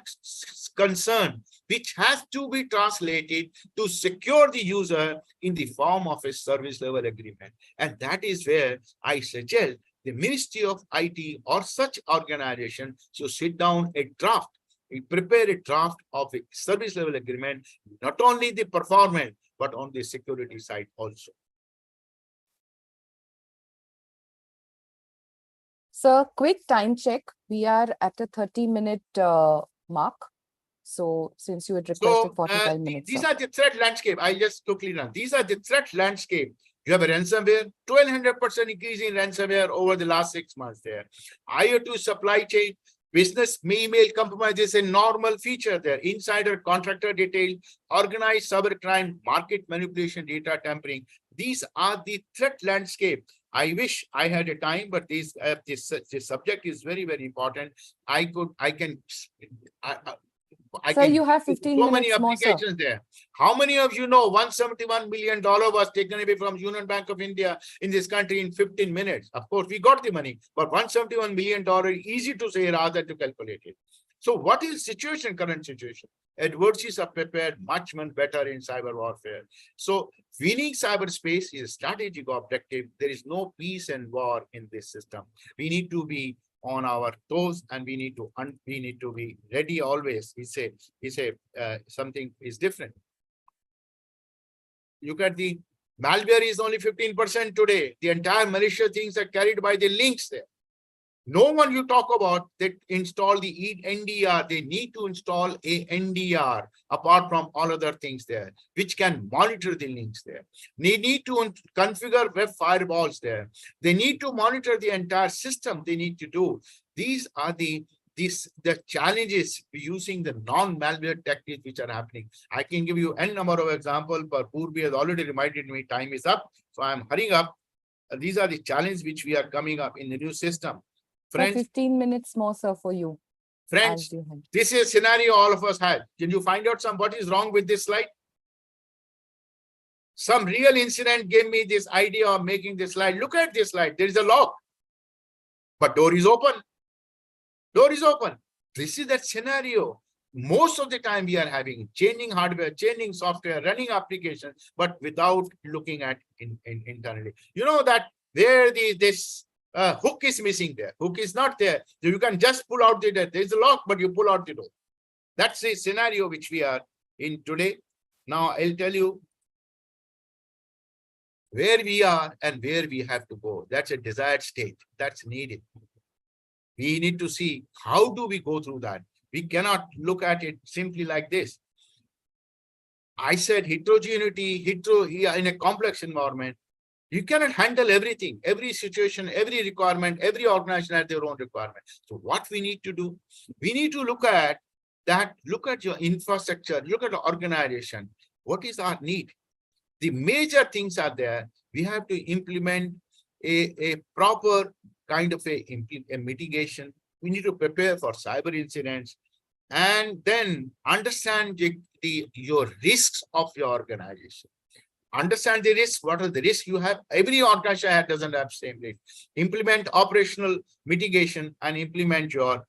concerns which has to be translated to secure the user in the form of a service level agreement. And that is where I suggest the Ministry of IT or such organization to sit down a draft, prepare a draft of a service level agreement, not only the performance, but on the security side also. So, quick time check. We are at a 30-minute mark. So, since you had requested 45 minutes. These are the threat landscape. I just quickly run. These are the threat landscape. You have a ransomware, 1200% increase in ransomware over the last 6 months there. IoT supply chain, business email compromise is a normal feature there. Insider contractor detail, organized cybercrime, market manipulation, data tampering. These are the threat landscape. I wish I had a time, but this subject is very, very important. Sir, you have 15 so minutes many more, sir. applications there. How many of you know $171 million was taken away from Union Bank of India in this country in 15 minutes? Of course, we got the money, but $171 million, easy to say rather to calculate it. So what is situation, current situation? Adversaries are prepared much better in cyber warfare. So winning cyberspace is a strategic objective. There is no peace and war in this system. We need to be on our toes, and we need to be ready always. Something is different. Look at the malware is only 15% today. The entire malicious things are carried by the links there. No one you talk about that install the NDR. They need to install a NDR apart from all other things there, which can monitor the links there. They need to configure web firewalls there. They need to monitor the entire system. They need to do. These are the challenges using the non-malware techniques which are happening. I can give you n number of examples, but Purvi has already reminded me time is up. So I'm hurrying up. These are the challenges which we are coming up in the new system. Friends, 15 minutes more, sir, for you. Friends, this is a scenario all of us have. Can you find out what is wrong with this slide? Some real incident gave me this idea of making this slide. Look at this slide. There is a lock, but door is open. Door is open. This is that scenario. Most of the time we are having changing hardware, changing software, running applications, but without looking at internally. You know that where this hook is missing there. Hook is not there. So you can just pull out the door. There's a lock, but you pull out the door. That's the scenario which we are in today. Now I'll tell you where we are and where we have to go. That's a desired state. That's needed. We need to see how do we go through that. We cannot look at it simply like this. I said heterogeneity, in a complex environment. You cannot handle everything, every situation, every requirement, every organization has their own requirement. So what we need to do, we need to look at that, look at your infrastructure, look at the organization. What is our need? The major things are there. We have to implement a proper kind of a mitigation. We need to prepare for cyber incidents and then understand your risks of your organization. Understand the risk. What are the risks you have? Every organization doesn't have the same risk. Implement operational mitigation and implement your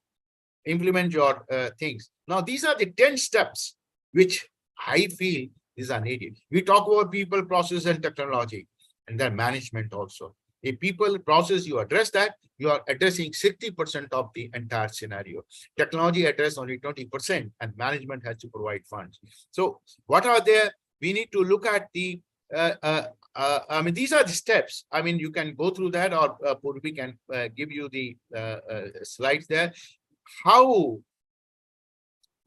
things. Now, these are the 10 steps which I feel these are needed. We talk about people, process, and technology, and then management also. A people process, you address that, you are addressing 60% of the entire scenario. Technology address only 20%, and management has to provide funds. So what are there? We need to look at the I mean, these are the steps. I mean, you can go through that, or Purvi can give you the slides there. How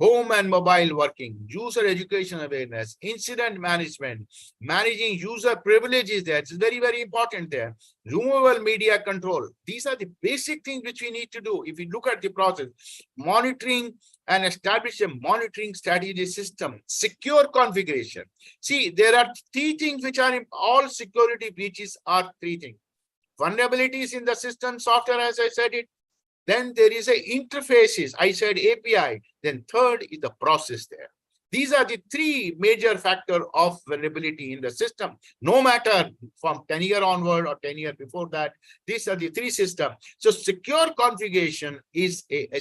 home and mobile working, user education awareness, incident management, managing user privileges there. It's very, very important there. Removable media control. These are the basic things which we need to do. If you look at the process, monitoring and establish a monitoring strategy system, secure configuration. See, there are three things which are in all security breaches are three things. Vulnerabilities in the system software, as I said it. Then there is a interfaces. I said API. Then third is the process there. These are the three major factors of vulnerability in the system. No matter from 10-year onward or 10 years before that, these are the three systems. So secure configuration is a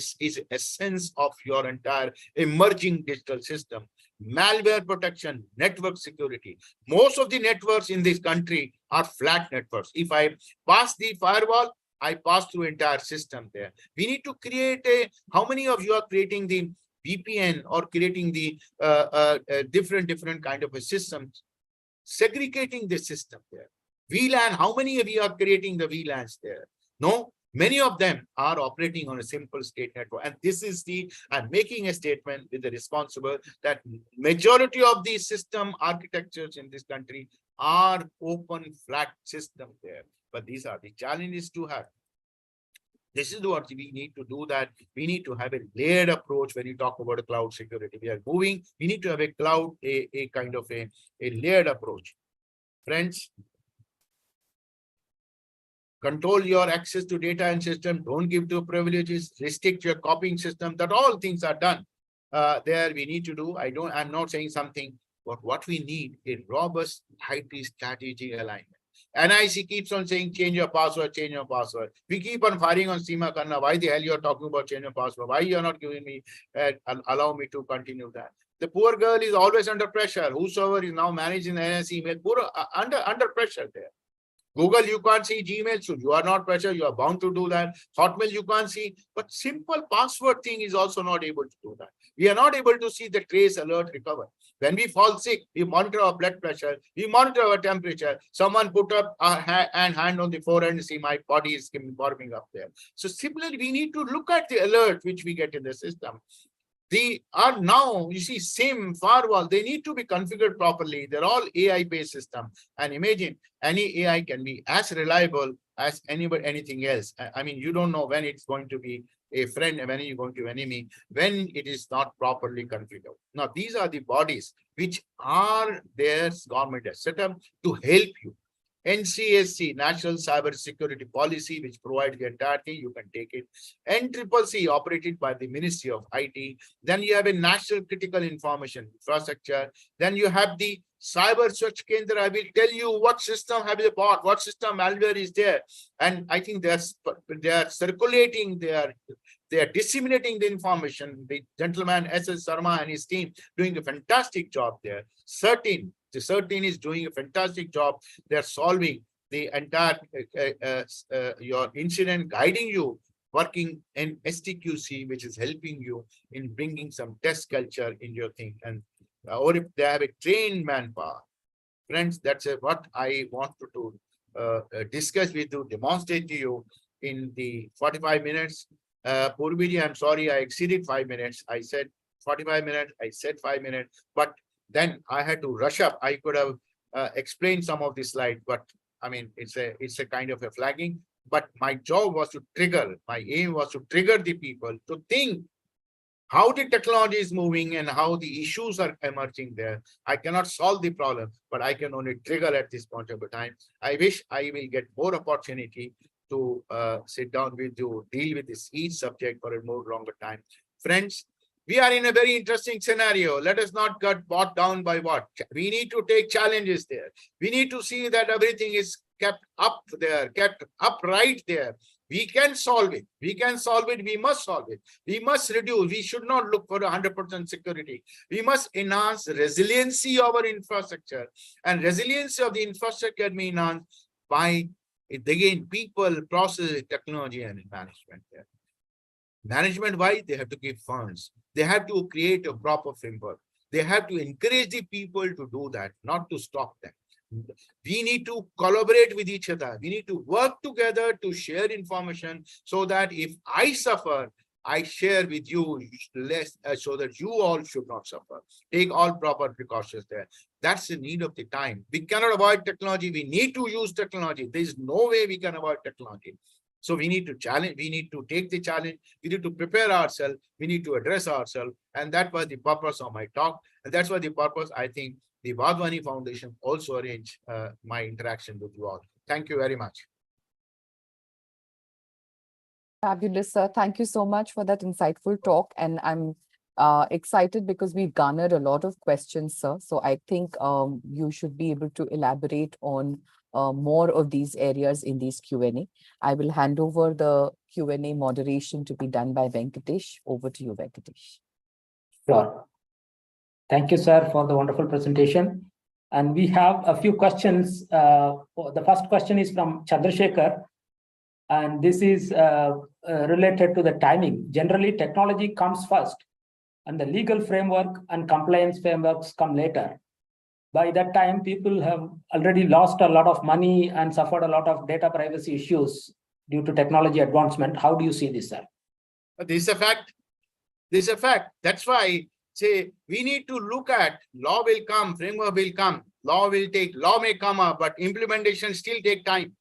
sense of your entire emerging digital system. Malware protection, network security. Most of the networks in this country are flat networks. If I pass the firewall, I pass through entire system there. We need to create how many of you are creating the VPN or creating the different kind of a system, segregating the system there. VLAN, how many of you are creating the VLANs there? No, many of them are operating on a simple state network. And this is I'm making a statement with the responsible that majority of these system architectures in this country are open flat system there. But these are the challenges to have. This is what we need to do, that we need to have a layered approach when you talk about a cloud security. We are moving, we need to have a cloud, a kind of a layered approach. Friends, control your access to data and system, don't give to privileges, restrict your copying system, that all things are done. There we need to do, I'm not saying something, but what we need is robust IT strategy alignment. NIC keeps on saying, change your password, change your password. We keep on firing on Seema Khanna. Why the hell you're talking about change your password? Why you're not giving me, allow me to continue that? The poor girl is always under pressure. Whosoever is now managing the NIC email, under pressure there. Google, you can't see. Gmail, so you are not pressure. You are bound to do that. Hotmail, you can't see. But simple password thing is also not able to do that. We are not able to see the trace, alert, recover. When we fall sick, we monitor our blood pressure. We monitor our temperature. Someone put up a hand on the forehead and see my body is warming up there. So similarly, we need to look at the alert which we get in the system. They are now, you see, same firewall, they need to be configured properly. They're all AI-based system. And imagine any AI can be as reliable as anything else. I mean, you don't know when it's going to be a friend, when you're going to enemy, when it is not properly configured. Now, these are the bodies which are their government has set up to help you. NCSC, National Cybersecurity Policy, which provides the entire thing, you can take it. NCCC, operated by the Ministry of IT. Then you have a National Critical Information Infrastructure. Then you have the Cyber Search Kendra. I will tell you what system have you bought, what system malware is there. And I think they are circulating, they are disseminating the information. The gentleman S.S. Sharma and his team doing a fantastic job there. The CERT-In is doing a fantastic job. They're solving the entire your incident, guiding you, working in STQC, which is helping you in bringing some test culture in your thing. And or if they have a trained manpower. Friends, that's what I wanted to discuss with you, demonstrate to you in the 45 minutes. Purviji, I'm sorry, I exceeded 5 minutes. I said 45 minutes, I said 5 minutes, but then I had to rush up. I could have explained some of the slides, but I mean, it's a kind of a flagging. But my job was to trigger, my aim was to trigger the people to think how the technology is moving and how the issues are emerging there. I cannot solve the problem, but I can only trigger at this point of time. I wish I will get more opportunity to sit down with you, deal with each subject for a more longer time. Friends, we are in a very interesting scenario. Let us not get bought down by what. We need to take challenges there. We need to see that everything is kept up there, kept upright there. We can solve it. We can solve it. We must solve it. We must reduce. We should not look for 100% security. We must enhance resiliency of our infrastructure. And resiliency of the infrastructure may enhance by, again, people, process, technology, and management there. Management, why? They have to give funds. They have to create a proper framework. They have to encourage the people to do that, not to stop them. We need to collaborate with each other. We need to work together to share information so that if I suffer, I share with you less, so that you all should not suffer. Take all proper precautions there. That's the need of the time. We cannot avoid technology. We need to use technology. There is no way we can avoid technology. So we need to challenge, we need to take the challenge, we need to prepare ourselves, we need to address ourselves. And that was the purpose of my talk. And that's what the purpose, I think, the Vadhwani Foundation also arranged my interaction with you all. Thank you very much. Fabulous, sir. Thank you so much for that insightful talk. And I'm excited because we've garnered a lot of questions, sir. So I think you should be able to elaborate on more of these areas in these Q&A. I will hand over the Q&A moderation to be done by Venkatesh. Over to you, Venkatesh. Sure. Thank you, sir, for the wonderful presentation. And we have a few questions. The first question is from Chandrasekhar. And this is related to the timing. Generally, technology comes first, and the legal framework and compliance frameworks come later. By that time, people have already lost a lot of money and suffered a lot of data privacy issues due to technology advancement. How do you see this, sir? This is a fact. This is a fact. That's why say we need to look at law will come, framework will come, law may come up, but implementation still take time.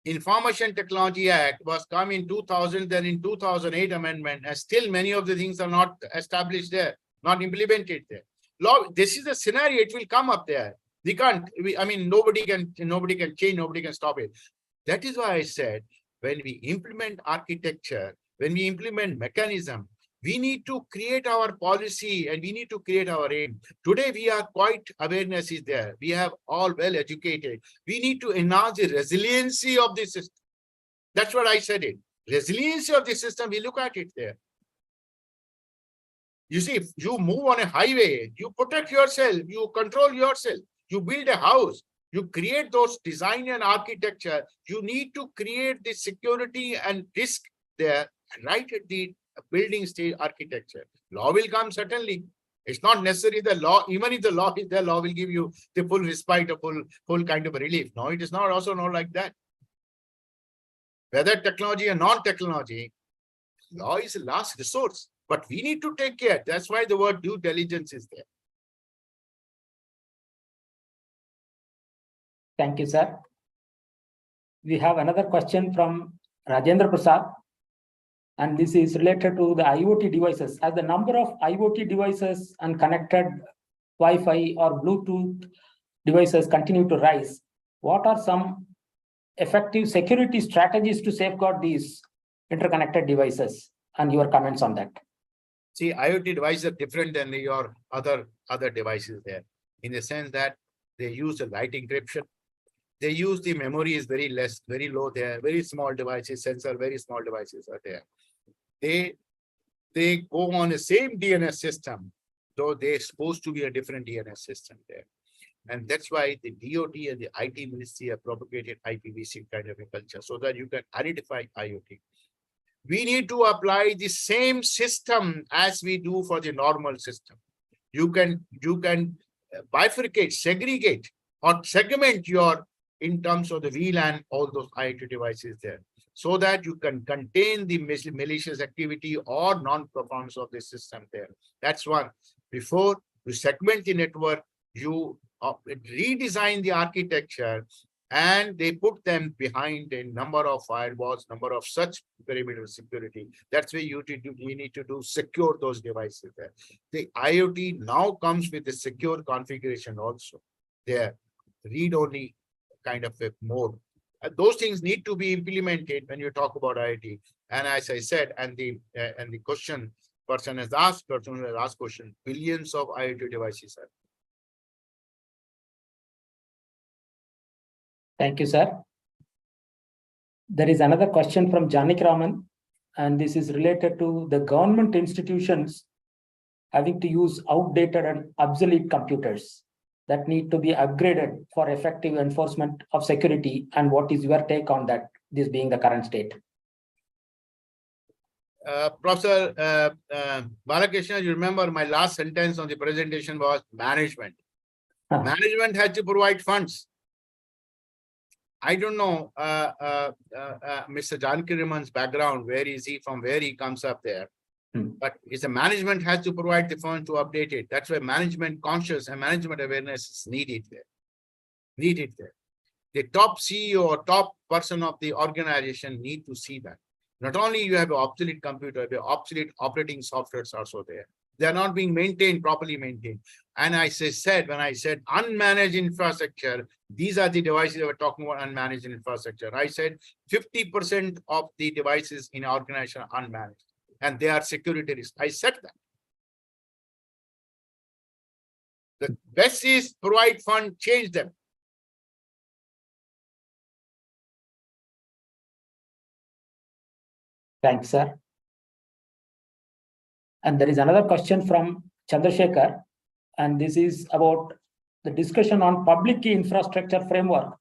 Information Technology Act was come in 2000, then in 2008 amendment, and still many of the things are not established there, not implemented there. Law, this is the scenario, it will come up there. We can't, I mean, nobody can change, nobody can stop it. That is why I said, when we implement architecture, when we implement mechanism, we need to create our policy and we need to create our aim. Today, we are quite awareness is there. We have all well educated. We need to enhance the resiliency of the system. That's what I said it. Resiliency of the system, we look at it there. You see, if you move on a highway, you protect yourself, you control yourself, you build a house, you create those design and architecture. You need to create the security and risk there right at the building stage architecture. Law will come certainly. It's not necessary the law, even if the law is there, law will give you the full respite, a full kind of relief. No, it is not also not like that. Whether technology or non-technology, law is a last resource, but we need to take care. That's why the word due diligence is there. Thank you, sir. We have another question from Rajendra Prasad. And this is related to the IoT devices. As the number of IoT devices and connected Wi-Fi or Bluetooth devices continue to rise, what are some effective security strategies to safeguard these interconnected devices? And your comments on that. See, IoT devices are different than your other devices there, in the sense that they use a light encryption. They use the memory is very less, very low there, very small devices, sensor, very small devices are there. They go on the same DNS system, though they're supposed to be a different DNS system there. And that's why the DOT and the IT ministry have propagated IPv6 kind of a culture so that you can identify IoT. We need to apply the same system as we do for the normal system. You can bifurcate, segregate, or segment your in terms of the VLAN, all those IoT devices there, so that you can contain the malicious activity or non-performance of the system there. That's one. Before you segment the network, you redesign the architecture, and they put them behind a number of firewalls, number of such perimeter security. That's where we need to do secure those devices there. The IoT now comes with a secure configuration also there, read-only kind of a mode. Those things need to be implemented when you talk about IoT. And as I said, and the person has asked question, billions of IoT devices are. Thank you, sir. There is another question from Janik Raman, and this is related to the government institutions having to use outdated and obsolete computers that need to be upgraded for effective enforcement of security. And what is your take on that, this being the current state? Professor Balakrishna, you remember my last sentence on the presentation was management. Management has to provide funds. I don't know Mr. Janaki Raman's background. Where is he from? Where he comes up there? But it's the management has to provide the funds to update it. That's why management conscious and management awareness is needed there. Needed there. The top CEO or top person of the organization need to see that. Not only you have an obsolete computer, the obsolete operating softwares also there. They are not being maintained, properly maintained. And when I said unmanaged infrastructure, these are the devices that we're talking about unmanaged infrastructure. I said 50% of the devices in our organization are unmanaged and they are security risks. I said that. The best is provide fund, change them. Thanks, sir. And there is another question from Chandrasekhar, and this is about the discussion on public key infrastructure framework.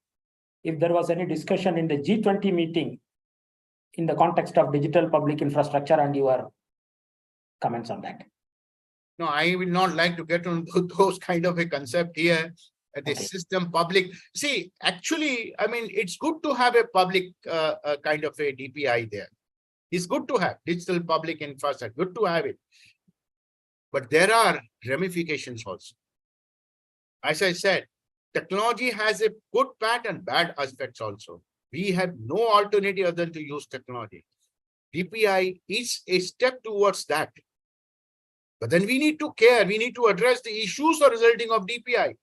If there was any discussion in the G20 meeting in the context of digital public infrastructure and your comments on that. No, I will not like to get into those kind of a concept here. The system public. See, actually, I mean, it's good to have a public kind of a DPI there. It's good to have digital public infrastructure, good to have it. But there are ramifications also. As I said, technology has a good part and bad aspects also. We have no alternative other than to use technology. DPI is a step towards that. But then we need to care, we need to address the issues resulting of DPI.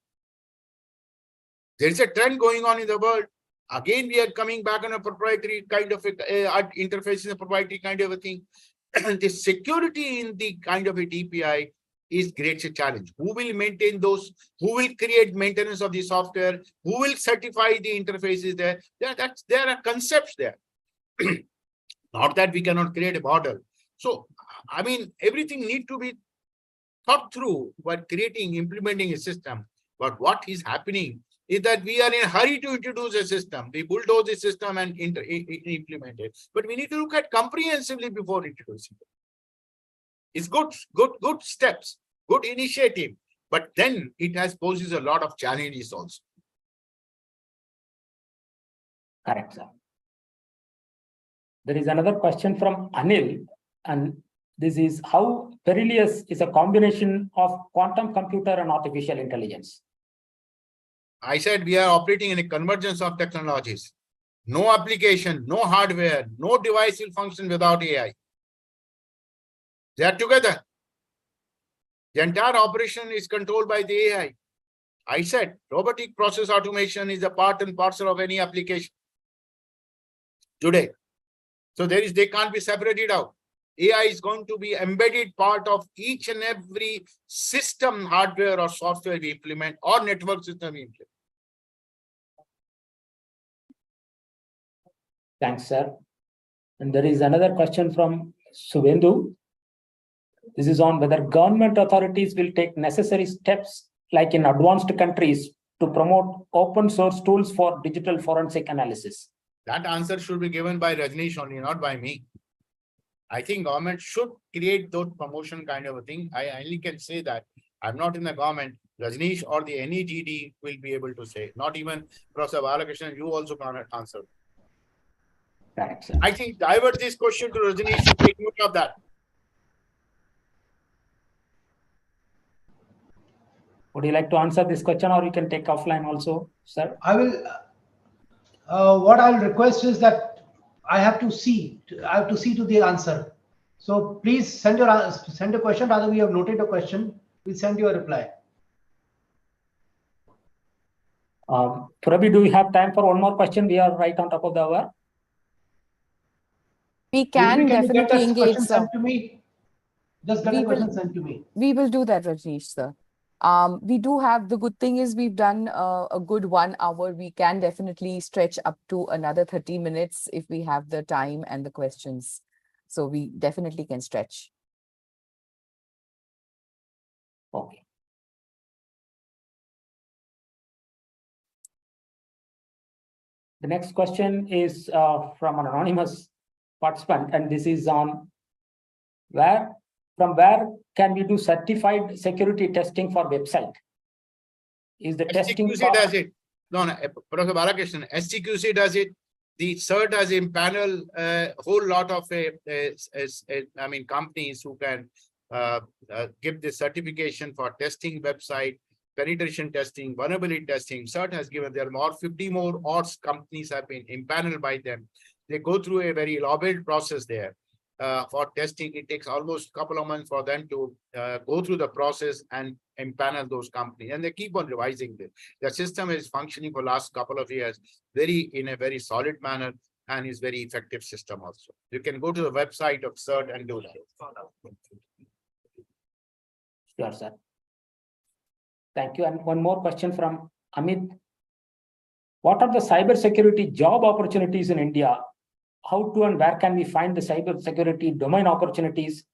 There is a trend going on in the world. Again, we are coming back on a proprietary kind of interface, in a proprietary kind of a thing. And the security in the kind of a DPI is great a challenge. Who will maintain those? Who will create maintenance of the software? Who will certify the interfaces there? There are concepts there. Not that we cannot create a model. So, I mean, everything needs to be thought through while creating, implementing a system. But what is happening is that we are in a hurry to introduce a system. We bulldoze the system and implement it. But we need to look at comprehensively before introducing it. It's good steps, good initiative. But then it poses a lot of challenges also. Correct, sir. There is another question from Anil, and this is how perilous is a combination of quantum computer and artificial intelligence? I said we are operating in a convergence of technologies. No application, no hardware, no device will function without AI. They are together. The entire operation is controlled by the AI. I said robotic process automation is a part and parcel of any application today. So they can't be separated out. AI is going to be embedded part of each and every system, hardware or software we implement or network system we implement. Thanks, sir. And there is another question from Subendu. This is on whether government authorities will take necessary steps, like in advanced countries, to promote open source tools for digital forensic analysis. That answer should be given by Rajneesh only, not by me. I think government should create those promotion kind of a thing. I only can say that. I'm not in the government. Rajneesh or the NEGD will be able to say. Not even Professor Balakrishnan, you also cannot answer. Correct, sir. I think divert this question to Rajneesh to take note of that. Would you like to answer this question, or you can take offline also, sir? I will. What I'll request is that I have to see to the answer. So please send a question. Rather, we have noted a question. We'll send you a reply. Purabi, do we have time for one more question? We are right on top of the hour. We can definitely engage, sir. Sent to me? Just get a question sent to me. We will do that, Rajneesh, sir. We do have, the good thing is we've done a good 1 hour. We can definitely stretch up to another 30 minutes if we have the time and the questions. So we definitely can stretch. Okay. The next question is from an anonymous participant, and this is on from where can we do certified security testing for website? Is the testing STQC does it. No, Professor Balakrishnan, STQC does it. The CERT has impanel a whole lot of companies who can give the certification for testing website, penetration testing, vulnerability testing. CERT has given, there are more 50 more odds companies have been impaneled by them. They go through a very elaborate process there. For testing, it takes almost a couple of months for them to go through the process and impanel those companies, and they keep on revising this. The system is functioning for last couple of years in a very solid manner, and is very effective system also. You can go to the website of CERT and do that. Sure, sir. Thank you. And one more question from Amit. What are the cybersecurity job opportunities in India? How to and where can we find the cybersecurity domain opportunities?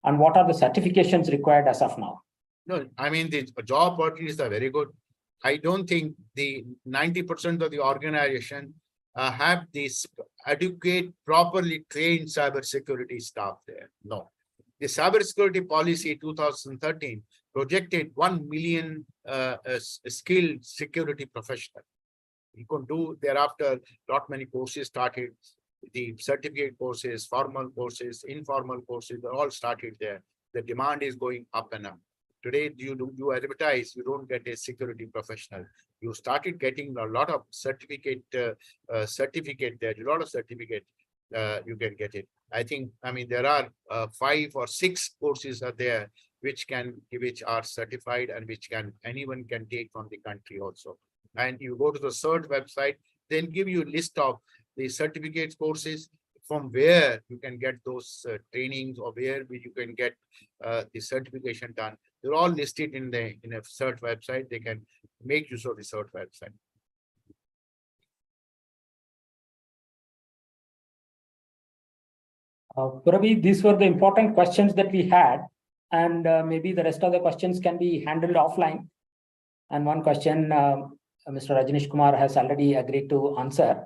And what are the certifications required as of now? No, I mean, the job opportunities are very good. I don't think the 90% of the organization have this adequate, properly trained cybersecurity staff there. No. The cybersecurity policy 2013 projected 1 million skilled security professionals. You could do thereafter, not many courses started. The certificate courses, formal courses, informal courses, they all started there. The demand is going up and up. Today, you advertise, you don't get a security professional. You started getting a lot of certificate there, a lot of certificate, you can get it. I mean, there are 5 or 6 courses are there which are certified and which anyone can take from the country also. And you go to the CERT website, they'll give you a list of the certificates courses from where you can get those trainings, or where you can get the certification done. They're all listed in a CERT website. They can make use of the CERT website. Puravi, these were the important questions that we had, and maybe the rest of the questions can be handled offline. And one question Mr. Rajneesh Kumar has already agreed to answer.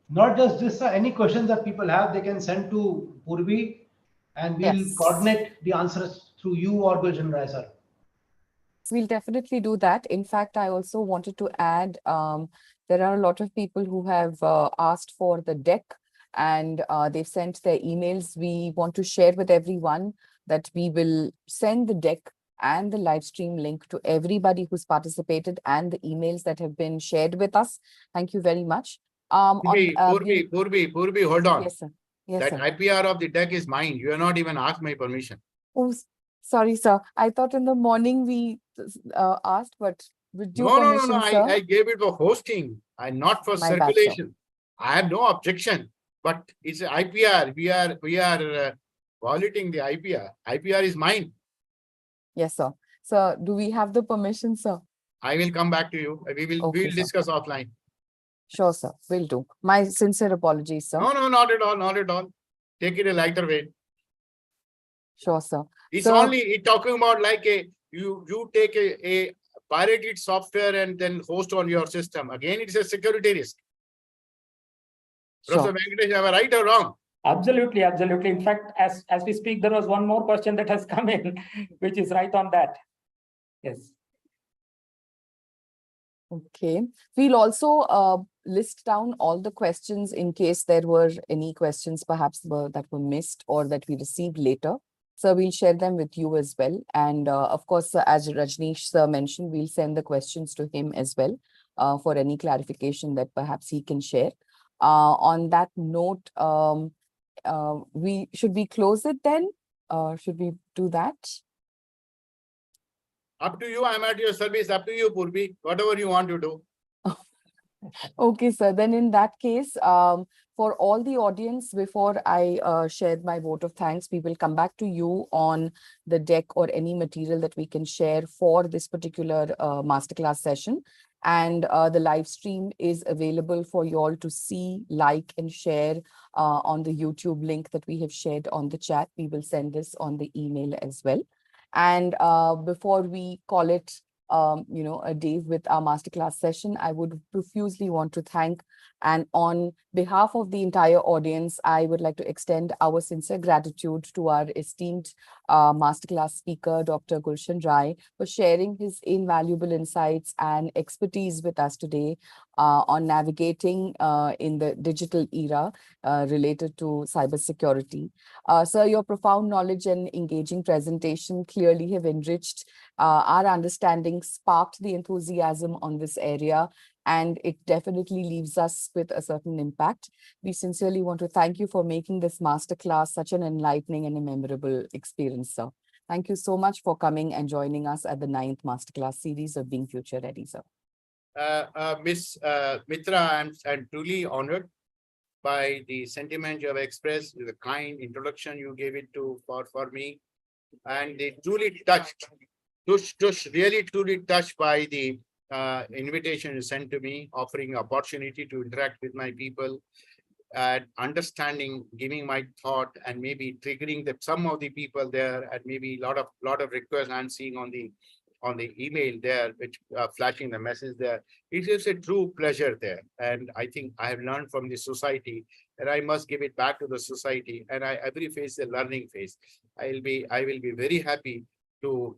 Not just this, any questions that people have, they can send to Purvi, and we'll coordinate the answers through you or Gulshan Rai, sir. We'll definitely do that. In fact, I also wanted to add, there are a lot of people who have asked for the deck, and they've sent their emails. We want to share with everyone that we will send the deck and the live stream link to everybody who's participated, and the emails that have been shared with us. Thank you very much. Purvi, hold on. Yes, sir. Yes, That sir. IPR of the deck is mine. You have not even asked my permission. Oh, sorry, sir. I thought in the morning we asked, but with due No. permission, sir. I gave it for hosting and not for My bad, circulation. I have no objection, but it's IPR. We are violating the IPR. IPR is mine. Yes, sir. Sir, do we have the permission, sir? I will come back to you. We will discuss offline. Sure, sir. Will do. My sincere apologies, sir. No, not at all. Not at all. Take it a lighter way. Sure, sir. It's So- only talking about like you take a pirated software and then host on your system. Again, it's a security risk. Sure. Professor Venkatesh, am I right or wrong? Absolutely. In fact, as we speak, there was one more question that has come in, which is right on that. Yes. Okay. We'll also list down all the questions in case there were any questions perhaps that were missed or that we received later. So we'll share them with you as well. And of course, as Rajneesh sir mentioned, we'll send the questions to him as well for any clarification that perhaps he can share. On that note, should we close it then? Should we do that? Up to you. I'm at your service. Up to you, Purvi. Whatever you want to do. Okay, sir. Then in that case, for all the audience, before I share my vote of thanks, we will come back to you on the deck or any material that we can share for this particular masterclass session. And the live stream is available for you all to see, like, and share on the YouTube link that we have shared on the chat. We will send this on the email as well. And before we call it a day with our masterclass session, I would profusely want to thank And on behalf of the entire audience, I would like to extend our sincere gratitude to our esteemed masterclass speaker, Dr. Gulshan Rai, for sharing his invaluable insights and expertise with us today on navigating in the digital era related to cybersecurity. Sir, your profound knowledge and engaging presentation clearly have enriched our understanding, sparked the enthusiasm on this area, and it definitely leaves us with a certain impact. We sincerely want to thank you for making this masterclass such an enlightening and a memorable experience, sir. Thank you so much for coming and joining us at the 9th Masterclass series of Being Future Ready, sir. Miss Mitra, I'm truly honored by the sentiment you have expressed, the kind introduction you gave it to for me, and they truly really truly touched by the invitation you sent to me, offering opportunity to interact with my people, and understanding, giving my thought, and maybe triggering some of the people there, and maybe lot of requests I'm seeing on the email there, which flashing the message there. It is a true pleasure there, and I think I have learned from the society, and I must give it back to the society. And every phase is a learning phase. I will be very happy to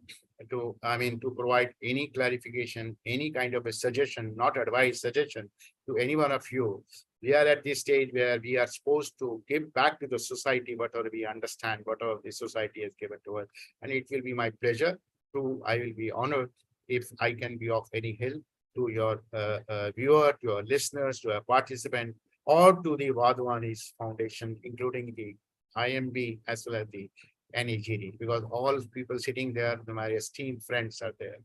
provide any clarification, any kind of a suggestion, not advice, suggestion to any one of you. We are at this stage where we are supposed to give back to the society whatever we understand, whatever the society has given to us, and it will be my pleasure. I will be honored if I can be of any help to your viewer, to your listeners, to a participant, or to the Vadhwani's Foundation, including the IMB as well as the NEGD, because all people sitting there, my esteemed friends are there.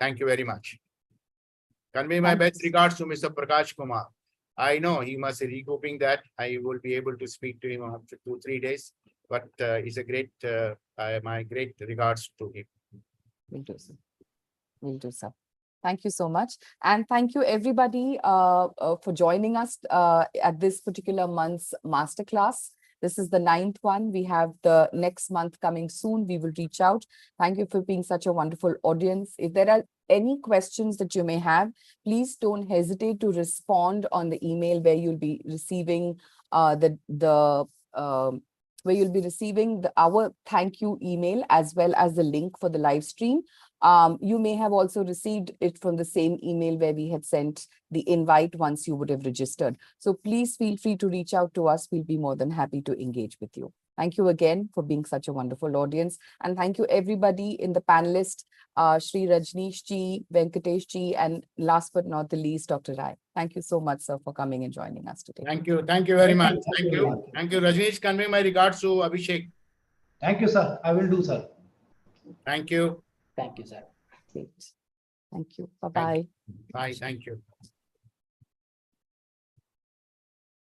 Thank you very much. Convey my best regards to Mr. Prakash Kumar. I know he must be recouping that. I will be able to speak to him after 2-3 days, but he's a great, my great regards to him. Will do, sir. Will do, sir. Thank you so much. And thank you everybody for joining us at this particular month's masterclass. This is the 9th one. We have the next month coming soon. We will reach out. Thank you for being such a wonderful audience. If there are any questions that you may have, please don't hesitate to respond on the email where you'll be receiving our thank you email, as well as the link for the live stream. You may have also received it from the same email where we had sent the invite once you would have registered. So please feel free to reach out to us. We'll be more than happy to engage with you. Thank you again for being such a wonderful audience. And thank you everybody in the panelists, Shri Rajneesh ji, Venkatesh ji, and last but not the least, Dr. Rai. Thank you so much, sir, for coming and joining us today. Thank you very much. Thank you. Thank you, Rajneesh. Convey my regards to Abhishek. Thank you, sir. I will do, sir. Thank you. Thank you, sir. Great. Thank you. Bye-bye. Bye. Thank you.